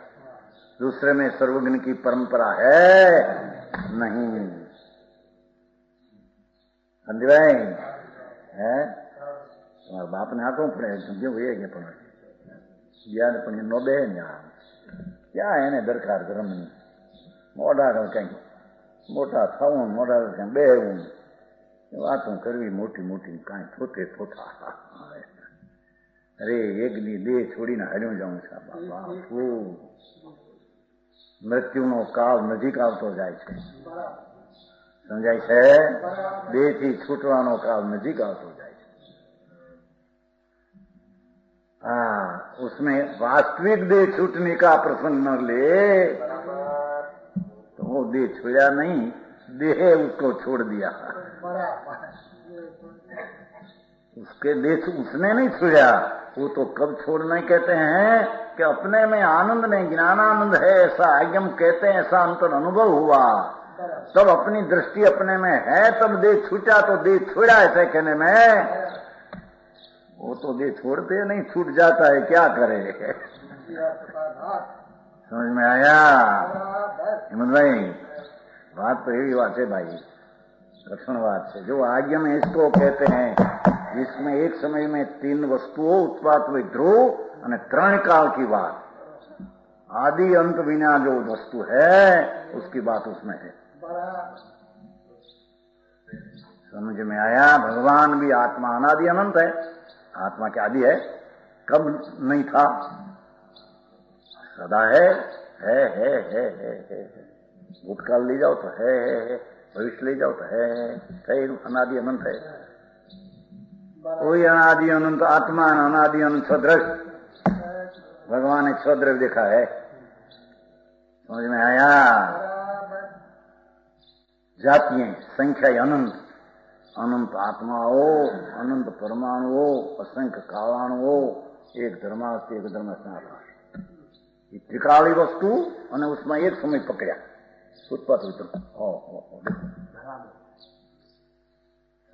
दूसरे में सर्वज्ञ की परंपरा है नहीं। समझ भाई है તમારા બાપને આટલું પડે સમજ્યું હોય કે પણ યાર પણ એ નો બે ને ક્યાં એને દરકાર ધર્મની મોઢા કંઈક મોટા થવું મોઢા કંઈક બેહવું વાતો કરવી મોટી મોટી કાંઈ થોતે થોતા અરે એક દી દેહ છોડીને હાલ્યો જાઉં છું બાપા મૃત્યુનો કાળ નજીક આવતો જાય છે સમજાય છે દેહથી છૂટવાનો કાળ નજીક આવતો જાય છે। हाँ उसमें वास्तविक देह छूटने का प्रसंग न ले तो वो देह छोड़ा नहीं, देह उसको छोड़ दिया। उसके देह उसने नहीं छोड़ा, वो तो कब छोड़ना कहते हैं कि अपने में आनंद में ज्ञानानंद है ऐसा आज्ञम कहते हैं, ऐसा अंतर अनुभव हुआ तब अपनी दृष्टि अपने में है तब देह छूटा तो देह छोड़ा ऐसे कहने में। वो तो देह छोड़ते नहीं, छूट जाता है, क्या करे। समझ में आया हेमंत भाई? बात तो यही बात है भाई, कठिन बात है। जो आज्ञा में इसको कहते हैं इसमें एक समय में तीन वस्तुओं उत्पाद विद्रोह और त्रण काल की बात, आदि अंत बिना जो वस्तु है उसकी बात उसमें है। समझ में आया? भगवान भी आत्मा अनादि अनंत है, आत्मा क्या आदि है, कब नहीं था, सदा है। भूतकाल ले जाओ तो है, भविष्य ले जाओ तो है अनादि अनंत है। कोई अनादि अनंत आत्मा अनादि अनंत सदृश भगवान एक सदृश देखा है। समझ में आया? जातियां संख्या अनंत, अनंत आत्माओ, अनंत परमाणुओ, असंख्य कालाणुओ, एक धर्मास्थ एक धर्मस्नाथ, त्रिकाली वस्तु और उसमें एक समय पकड़ा उत्पत्ति वितरण।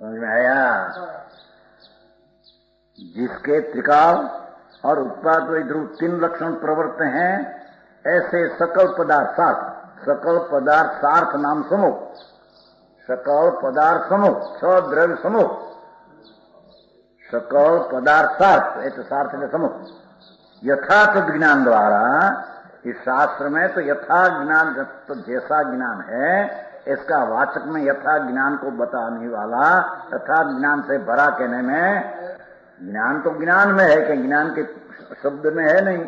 समझ में आया? जिसके त्रिकाल और उत्पाद विद्रुव तीन लक्षण प्रवृत्त हैं, ऐसे सकल पदार्थ सार्थ नाम समूह, सकल पदार्थ समूह, छ द्रव्य समूह, सकल पदार्थ सार्थ, ऐसे सार्थ के समूह यथार्थ ज्ञान द्वारा। इस शास्त्र में तो यथा ज्ञान, तो जैसा ज्ञान है इसका वाचक में यथा ज्ञान को बताने वाला, तथा ज्ञान से भरा कहने में, ज्ञान तो ज्ञान में है कि ज्ञान के शब्द में है नहीं।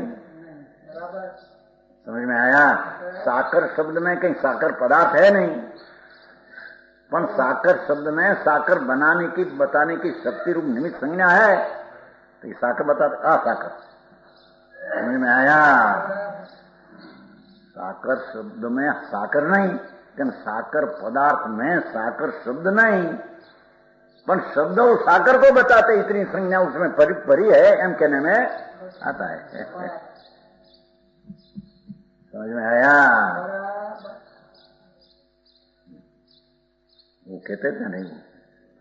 समझ में आया? साकर शब्द में कहीं साकर पदार्थ है नहीं, पर साकर शब्द में साकर बनाने की बताने की शक्ति रूप निमित्त संज्ञा है, तो ये साकर बताते असाकर। समझ में आया? साकर शब्द में साकर नहीं, लेकिन साकर पदार्थ में साकर शब्द नहीं, पर शब्द और साकर को बताते इतनी संज्ञा उसमें परी है एम कहने में आता है। समझ में आया? वो कहते थे नहीं,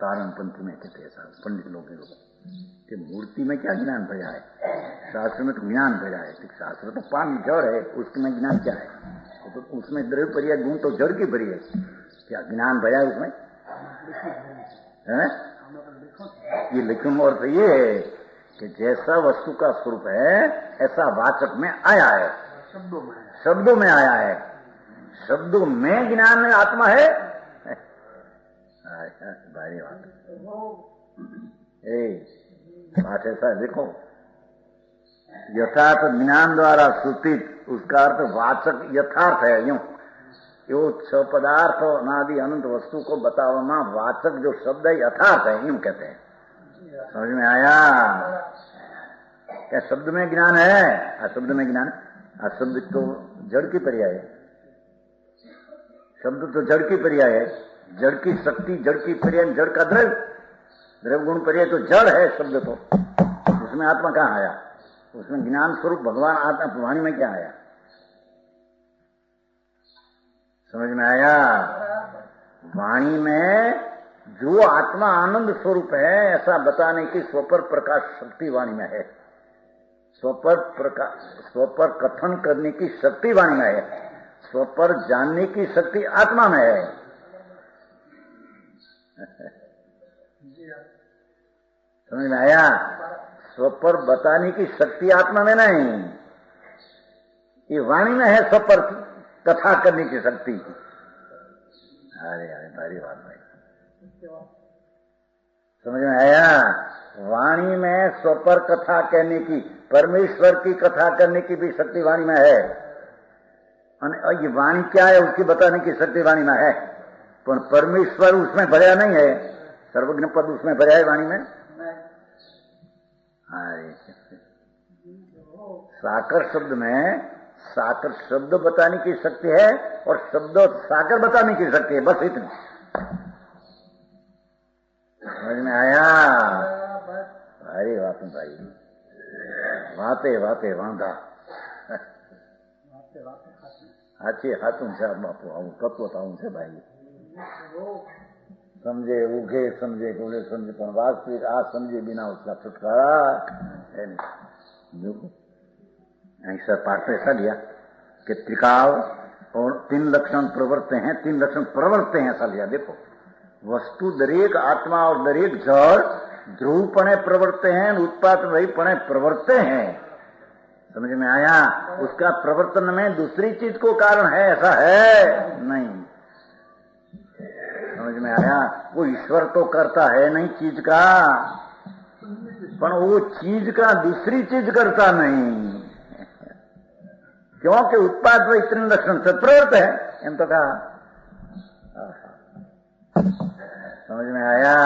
तारण पंथ में कहते ऐसा पंडित लोग कि मूर्ति में क्या ज्ञान भरा है, शास्त्र में तो ज्ञान भरा है। शास्त्र तो पानी जड़ है, उसमें ज्ञान क्या है? तो उसमें द्रव्य परिया गुण तो जड़ की भरी है, क्या ज्ञान भरा है उसमें? है? ये लिखन अर्थ ये है कि जैसा वस्तु का स्वरूप है ऐसा वाचक में आया है, शब्दों में आया है। शब्दों में ज्ञान में आत्मा है, भारी बात। बात ऐसा देखो, यथार्थ ज्ञान द्वारा सूचित, उसका अर्थ वाचक यथार्थ है। यूं यो छ पदार्थ अनादि अनंत वस्तु को बताना वाचक जो शब्द है यथार्थ है, यूं कहते हैं। समझ में आया? क्या शब्द में ज्ञान है? अशब्द में ज्ञान, अशब्द तो जड़ की पर्याय है, शब्द तो जड़ की पर्याय है, जड़ की शक्ति, जड़ की पर्याय, जड़ का द्रव्य, द्रव्य गुण पर्याय तो जड़ है शब्द तो, उसमें आत्मा कहाँ आया? उसमें ज्ञान स्वरूप भगवान आत्मा वाणी में क्या आया? समझ में आया? वाणी में जो आत्मा आनंद स्वरूप है ऐसा बताने की स्वपर प्रकाश शक्ति वाणी में है। स्वपर कथन करने की शक्ति वाणी में है। स्वपर जानने की शक्ति आत्मा में है। समझ में आया? स्वपर बताने की शक्ति आत्मा में नहीं, ये वाणी में है स्वपर कथा करने की शक्ति। अरे अरे भारी बात भाई, समझ में आया? वाणी में स्वपर कथा कहने की, परमेश्वर की कथा करने की भी शक्ति वाणी में है। और ये वाणी क्या है उसकी बताने की शक्ति वाणी में है, पर परमेश्वर उसमें भरा नहीं है। सर्वज्ञ पद उसमें भरा है वाणी में। साकर शब्द में साकर शब्द बताने की शक्ति है और शब्द साकर बताने की शक्ति है, बस इतनी। समझ में आया? अरे बात भाई, वाते वाते वांधा हाथी हाथों से बापू आऊं तत्व बताऊं से भाई। समझे उगे समझे गोले समझे, पर वास्तविक आज समझे बिना उसका छुटकारा है नहीं। ऐसा पाठ में ऐसा लिया कि त्रिकाल और 3 लक्षण प्रवर्ते हैं, 3 लक्षण प्रवर्ते हैं ऐसा लिया। देखो, वस्तु दरेक आत्मा और दरेक जड़ ध्रुवपणे प्रवर्ते हैं, उत्पाद रहीपणे प्रवर्ते हैं। समझ में आया? उसका प्रवर्तन में दूसरी चीज को कारण है ऐसा है नहीं। समझ में आया? वो ईश्वर तो करता है नहीं चीज का, पर वो चीज का दूसरी चीज करता नहीं, क्योंकि उत्पाद व इतने लक्षण से प्रवृत्त है। इन तो कहा, समझ में आया?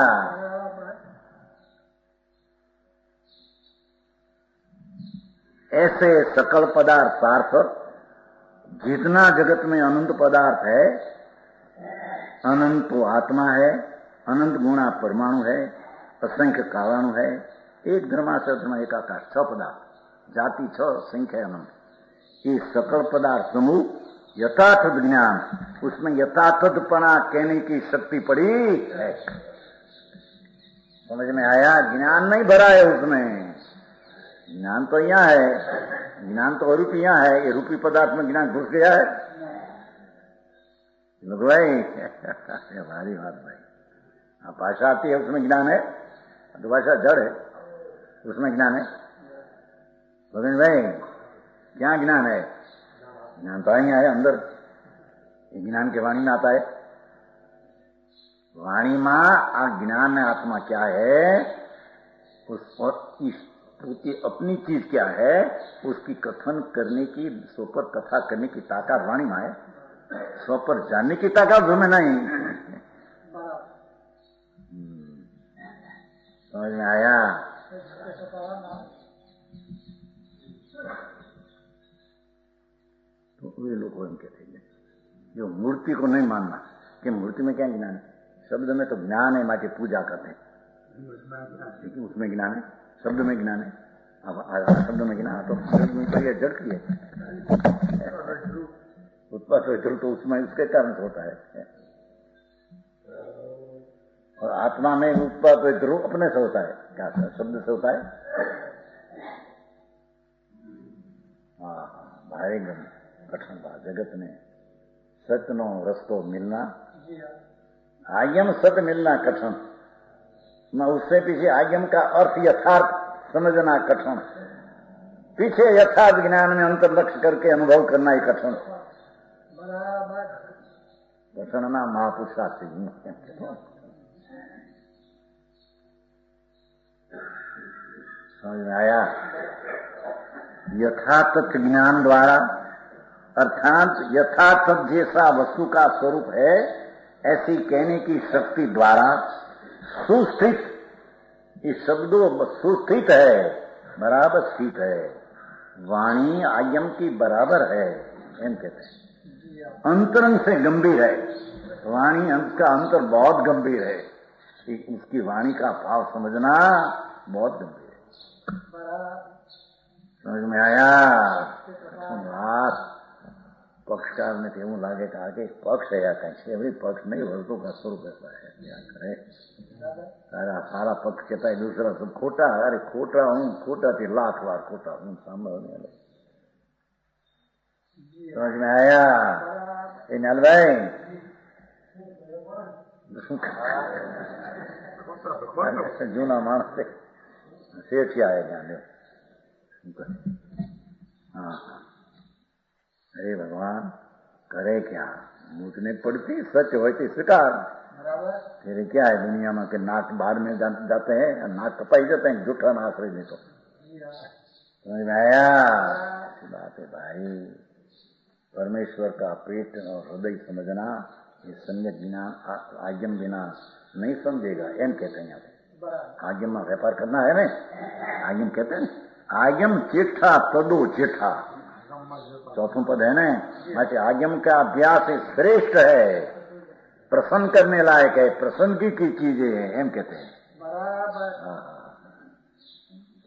ऐसे सकल पदार्थ सार्थक, जितना जगत में अनंत पदार्थ है, अनंत तो आत्मा है, अनंत गुणा परमाणु है, असंख्य कालाणु है, एक धर्माशय एक आकाश, 6 पदार्थ, जाति 6, संख्या अनंत। ये सकल पदार्थ समूह यथार्थ ज्ञान, उसमें यथार्थपना कहने की शक्ति पड़ी है। समझ में आया? ज्ञान नहीं भरा है उसमें, ज्ञान तो यहाँ है, ज्ञान तो अरूपी यहाँ है। ये रूपी पदार्थ में ज्ञान घुस गया है भाई। भारी बात भाई। भाषा आती है उसमें ज्ञान है, तो भाषा जड़ है उसमें ज्ञान है। गोविंद भाई, क्या ज्ञान है? ज्ञान तो यहाँ है अंदर, ज्ञान के वाणी में आता है। वाणी में आ ज्ञान आत्मा क्या है, उस अपनी चीज क्या है, उसकी कथन करने की, स्वपर कथा करने की ताकत वाणी में है। स्वपर जानने की ताकत हमें नहीं। समझ में आया? तो वे लोग कहते हैं जो मूर्ति को नहीं मानना कि मूर्ति में क्या ज्ञान है, शब्द में तो ज्ञान है, माटी पूजा करते हैं, लेकिन उसमें ज्ञान है, शब्द में ज्ञान है। अब शब्द में ज्ञान तो शब्द में तो यह जड़ की है, उत्पाद तो उसमें उसके कारण से होता है। और आत्मा में उत्पाद ध्रुव अपने से होता है, क्या शब्द से होता है। हाँ, भारी कठिन बात जगत में सत्य नो रस्तो मिलना, आयम सत्य मिलना कठिन, मैं उससे पीछे आयम का अर्थ यथार्थ समझना कठिन, पीछे यथार्थ ज्ञान में अंतर लक्ष्य करके अनुभव करना ही कठिन। कठिन ना महापुरुषा समझ में आया? यथार्थ ज्ञान द्वारा, अर्थात यथार्थ जैसा वस्तु का स्वरूप है ऐसी कहने की शक्ति द्वारा सुस्थित, इस शब्दों सुस्थित है, बराबर स्थित है। वाणी आयम की बराबर है, एम कहते हैं। अंतरंग से गंभीर है वाणी, अंत का अंतर बहुत गंभीर है। उसकी वाणी का भाव समझना बहुत गंभीर है। समझ में आया? पक्षकार ने એવું લાગે કે આ કઈ પક્ષ છે આ કઈ છે એવી પક્ષ નહીં વળતો का स्वरूप ऐसा है क्या करे सारा सारा पक्ष कहता है दूसरा सब खोटा अरे खोटा हूँ खोटा थी लाख बार खोटा हूँ सामने वाले समझ में आया ये नाल भाई जूना मानस से सेठ आएगा हाँ अरे भगवान करे क्या मुझने पड़ती सच होती स्वीकार फिर क्या है दुनिया में के नाक बाहर में जाते हैं नाक कपाई जाते हैं झूठा ना आश्रय नहीं तो समझ में आया बात है भाई परमेश्वर का पेट और हृदय समझना ये सम्यक बिना आज्ञम बिना नहीं समझेगा एम कहते हैं यहाँ आज्ञम में व्यापार करना है ना आज्ञम कहते हैं आज्ञम जेठा तदो जेठा चौथों पद है ना माचे आज्ञम का अभ्यास श्रेष्ठ है प्रसन्न करने लायक है प्रसन्नगी की चीजें हैं एम कहते हैं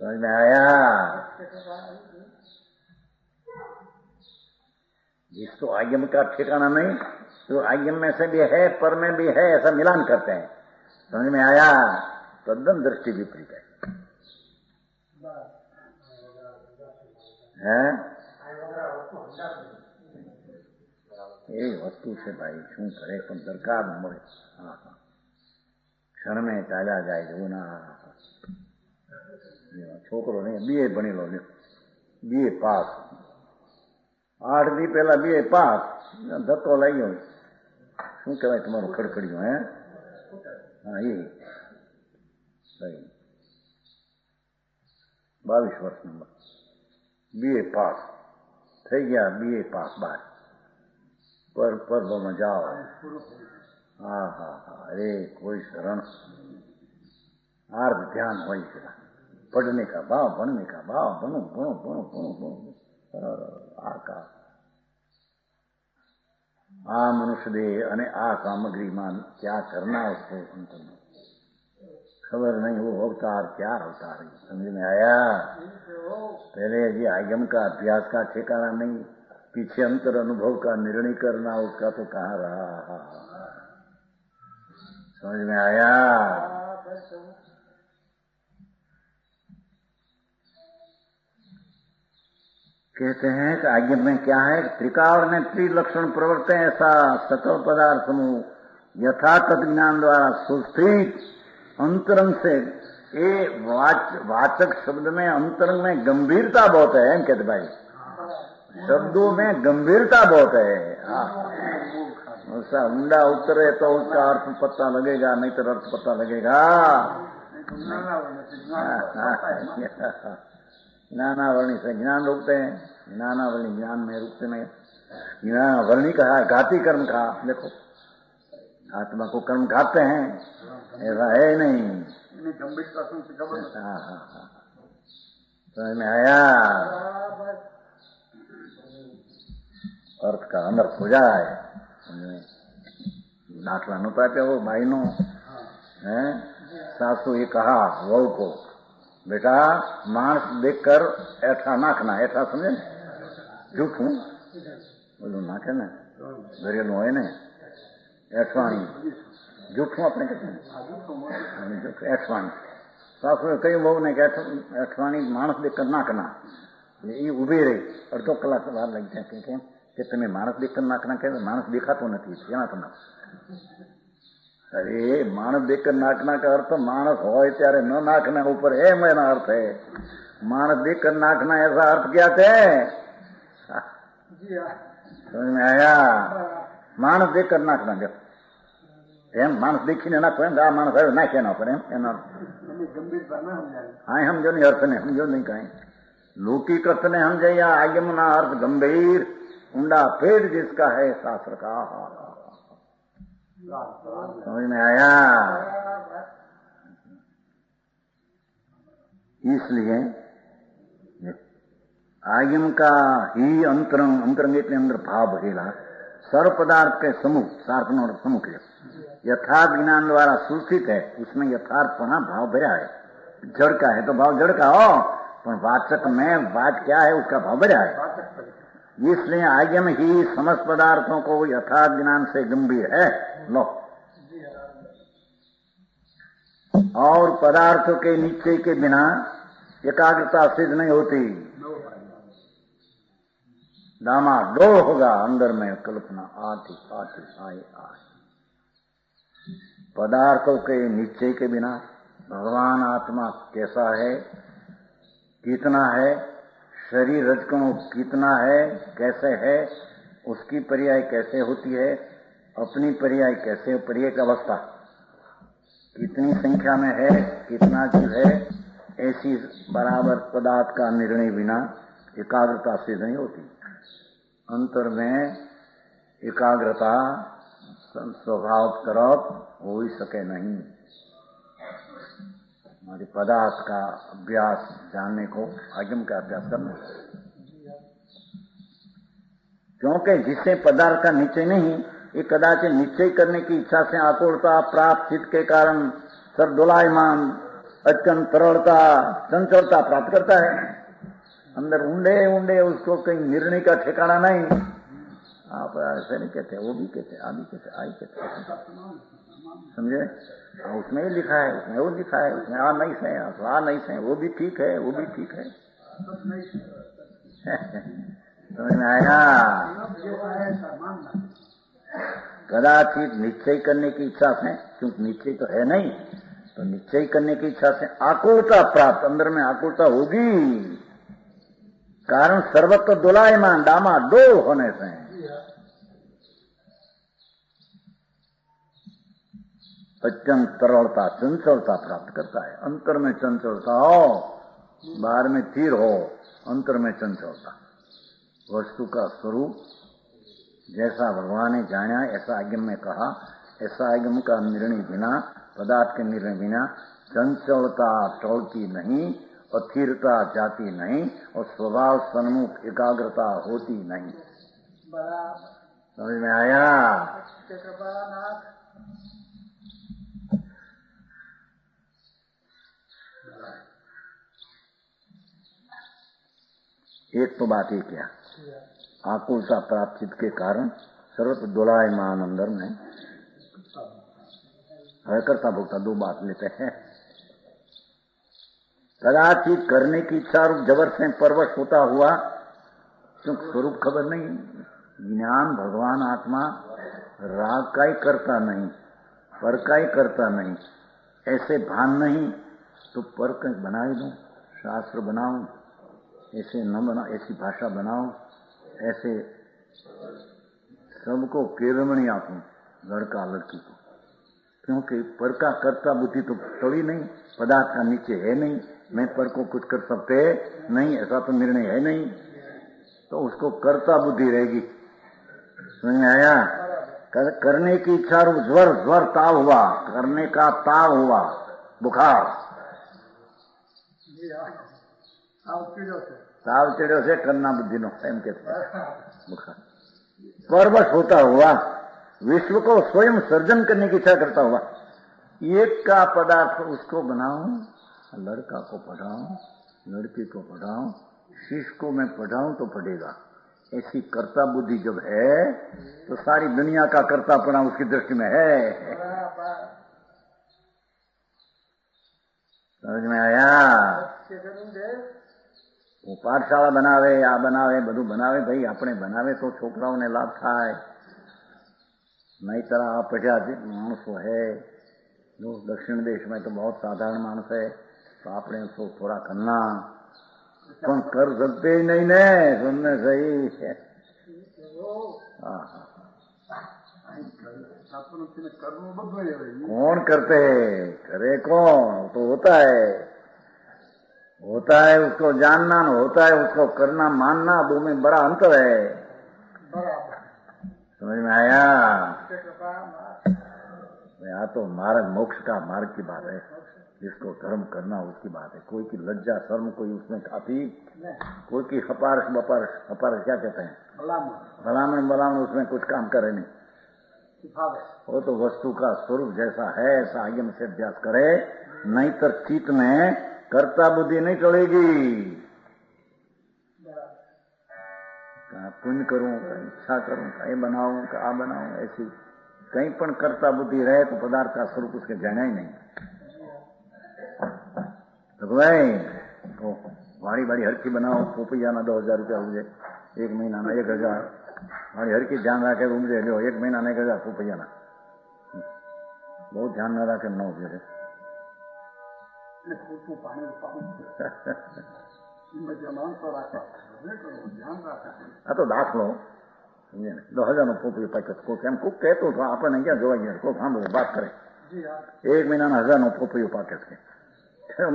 समझ में आया जिसको आज्ञम का ठिकाना नहीं तो आज्ञम में से भी है पर में भी है ऐसा मिलान करते हैं समझ में आया तद्दन दृष्टि विपरीत है એ વસ્તુ છે ભાઈ શું કરે પણ દરકાર ન મળે ક્ષણ में ચાલ્યા જાય જવું ના છોકરો નહીં BA ભણેલો BA પાસ 8 દી પહેલા BA પાસ ધક્કો લાગ્યો શું કહેવાય તમારું ખડખડ્યું હે હા એ સહી 22 વર્ષ નંબર BA પાસ થઈ ગયા BA પાસ બાર पर पर्व में जाओ हाँ हाँ हाँ अरे कोई शरण आर्ध ध्यान हो पढ़ने का भाव बनने का भाव बनो बनो बनो बनो बनो आका आ मनुष्य देह अने आ सामग्री मान क्या करना उसको अंत में खबर नहीं वो अवतार क्या अवतार है समझ में आया पहले ये आगम का अभ्यास का ठिकाना नहीं पीछे अंतर अनुभव का निर्णय करना उसका तो कहाँ रहा समझ में आया कहते हैं कि आज्ञा में क्या है त्रिकाल में त्रिलक्षण प्रवर्तन ऐसा सकल पदार्थ समूह यथातथ ज्ञान द्वारा सुस्थित अंतरंग से ये वाचक शब्द में अंतरंग में गंभीरता बहुत है कहते भाई शब्दों में गंभीरता बहुत है उसका ऊंडा उतरे तो उसका अर्थ पता लगेगा नहीं तो अर्थ पता लगेगा ज्ञानावरणी से ज्ञान रुकते हैं ज्ञानावरणी ज्ञान में रुकते नहीं ज्ञानावरणी का घाती कर्म का देखो आत्मा को कर्म घाते हैं ऐसा है नहीं हाँ हाँ हाँ समझ में आया अर्थ का अनर्थ हो जाए दाखला नता आप्या वो भाई नो है सासू ये कहा वहू को बेटा मांस देखकर ऐठा नाखना ऐठा समझे जूठू बोलो नाखे ने घरेलू है ने ऐठवाणी जूठू अपने कहते हैं ऐठवाणी सासू कई वहू ने ऐठवाणी मांस देखकर नाखना ये उभी रही अर्धो कलाक बार लग जाए કે તમે માણસ દેખकर નાખના કહે માણસ દેખાતો નથી એના તમે અરે માણસ દેખकर નાખના का अर्थ मानस હોય ત્યારે ન નાખના ऊपर है मेरा अर्थ है मानस देखकर नाखना ऐसा अर्थ क्या थे समझ में आया मानस देखकर नाखना जब એમ માણસ દેખીને નાખો એમ આ માણસ આવ્યો નાખ્યા ના પર એમ એનો હા સમજો નહીં અર્થ ને સમજો નહીં કઈ लौकिक अर्थ ने समझे या आयमना अर्थ गंभीर ऊंडा पेड़ जिसका है शास्त्र का समझ में आया इसलिए आयम का ही अंतरंग इतने अंदर भाव भरेला सर्व पदार्थ के समूह सार्पण और समूह के यथार्थ ज्ञान द्वारा सूचित है उसमें यथार्थपना भाव भरा है जड़ का है तो भाव जड़ का हो पर वाचक में बात क्या है उसका भाव भरा है इसलिए आगम ही समस्त पदार्थों को यथार्थ ज्ञान से गंभीर है। लो, और पदार्थों के निश्चय के बिना एकाग्रता सिद्ध नहीं होती। डामाडोल होगा अंदर में कल्पना आती आती आए आए। पदार्थों के निश्चय के बिना भगवान आत्मा कैसा है, कितना है, शरीर रजकणों कितना है, कैसे है, उसकी पर्याय कैसे होती है, अपनी पर्याय कैसे, पर्याय की अवस्था कितनी संख्या में है, कितना जीव है, ऐसी बराबर पदार्थ का निर्णय बिना एकाग्रता से नहीं होती। अंतर में एकाग्रता स्वभाव तरफ हो ही सके नहीं। हमारे पदार्थ का अभ्यास जानने को आगम का अभ्यास करना, क्योंकि जिससे पदार्थ का निश्चय नहीं, ये कदाचित निश्चय करने की इच्छा से आकुलता प्राप्त चित्त के कारण सब दोलायमान अचकन तरलता चंचलता प्राप्त करता है। अंदर ऊंडे ऊंडे उसको कहीं निर्णय का ठिकाना नहीं। आप ऐसे नहीं कहते, वो भी कहते, आ भी कहते, आई कहते, समझे? उसमें ही लिखा है, उसमें वो लिखा है, उसमें आ नहीं से, आ नहीं से, वो भी ठीक है, वो भी ठीक है। समझ में आया? कदाचित निश्चय करने की इच्छा से, क्योंकि निश्चय तो है नहीं, तो निश्चय करने की इच्छा से आकुलता प्राप्त, अंदर में आकुलता होगी। कारण सर्वत्र दोलायमान डामाडोल होने से अत्यंत तरलता चंचलता प्राप्त करता है। अंतर में चंचलता हो, बाहर में स्थिर हो, अंतर में चंचलता। वस्तु का स्वरूप जैसा भगवान ने जाना, ऐसा आगम में कहा, ऐसा आगम का निर्णय बिना, पदार्थ के निर्णय बिना चंचलता टलती नहीं, अस्थिरता जाती नहीं, और स्वभाव सन्मुख एकाग्रता होती नहीं। समझ में आया? एक तो बात ये क्या, आकुलता प्राप्त चित्त के कारण सर्वत्र दोलायमान अंदर में करता भोगता, दो बात लेते हैं। कदाचित करने की इच्छा रूप जबर से परवश होता हुआ, क्योंकि स्वरूप खबर नहीं, ज्ञान भगवान आत्मा राग का ही करता नहीं, पर का ही करता नहीं, ऐसे भान नहीं तो पर का बना ही दो, शास्त्र बनाओ, ऐसे न बना, ऐसी भाषा बनाओ, ऐसे सबको केरमणी आपू, लड़का लड़की को, क्योंकि पर का कर्ता बुद्धि तो थोड़ी नहीं, पदार्थ का नीचे है नहीं, मैं पर को कुछ कर सकते नहीं, ऐसा तो निर्णय है नहीं, तो उसको कर्ता बुद्धि रहेगी। समझ में आया? करने की इच्छा रूप ज्वर ताव हुआ, करने का ताव हुआ, बुखार, ताव चिड़ो से करना बुद्धि नो एम कहते बुखार, परवश होता हुआ, विश्व को स्वयं सर्जन करने की इच्छा करता हुआ, एक का पदार्थ उसको बनाऊं, लड़का को पढ़ाऊं, लड़की को पढ़ाऊं, शिष्य को मैं पढ़ाऊं तो पढ़ेगा, ऐसी कर्ता बुद्धि जब है तो सारी दुनिया का कर्तापना उसकी दृष्टि में है। समझ में आया? वो पाठशाला बनावे, आ बनावे, बधु बनावे, भाई अपने बनावे तो छोकराओं ने लाभ थाय, नहीं तरह आप पढ़िया मानस है जो दक्षिण देश में तो बहुत साधारण मानस है, तो आपने उसको थोड़ा करना, पण कर सकते ही नहीं ने, सुनने सही है। कौन करते करे, कौन तो होता है उसको जानना, होता है उसको करना मानना, दो में बड़ा अंतर है। समझ में आया? यहाँ तो मार्ग मोक्ष का मार्ग की बात है, जिसको कर्म करना उसकी बात है। कोई की लज्जा शर्म कोई उसमें खाती, कोई की हपारस बपारस, हपारस क्या कहते हैं, भलामण उसमें कुछ काम करे नहीं। वो तो वस्तु का स्वरूप जैसा है ऐसा आगे से अभ्यास करे, नहीं तो चित्त में कर्ता बुद्धि नहीं चलेगी। पुण्य करूं, इच्छा करूं, ये बनाऊं, आ बनाऊं, ऐसी कहीं पण करता बुद्धि रहे तो पदार्थ का स्वरूप उसके जाना ही नहीं। तो भाई तो वाड़ी वाड़ी हरकी बनाओ, पोपैया ना 2000 रुपया हो जाए, 1 महीना ना 1000, वाड़ी हरकी ध्यान रखे उमजे लो, 1 महीना ना 1000 पोपैया ना, बहुत ध्यान न रखे न उमजे આ તો દાખલો સમજે ને 10,000 પોપૈયો પાક્યો, કોઈક એમ કોઈક કહેતો હતો, આપણને ક્યાં જોવા ગયા, કોઈ સાંભળે વાત કરે 1 મહિનાના 1000 પોપૈયો પાકે છે,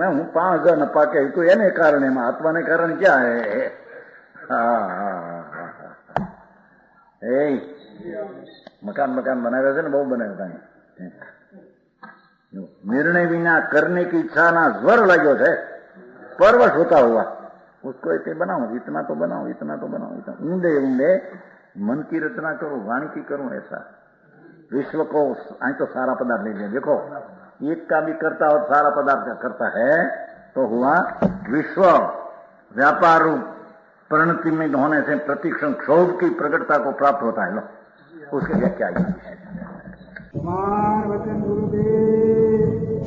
मैं हूँ 5,000 न पाके तो એને કારણે એમાં આત્માને કારણે क्या है? मकान बनाया છે ને, બહુ બનાવ્યા હતા, निर्णय बिना करने की इच्छा ना ज्वर लगे है, परवश होता हुआ उसको ऐसे बनाओ, इतना तो बनाओ, इतना तो बनाओ, इतना ऊंडे ऊंडे मन की रचना करो, वाणी की करो, ऐसा विश्व को आई तो सारा पदार्थ ले लिया, देखो एक का भी करता और सारा पदार्थ का करता है तो हुआ विश्व। व्यापार रूप परिणति में होने से प्रतिक्षण क्षोभ की प्रकटता को प्राप्त होता है। लो उसके लिए क्या है? वचन गुरुदेव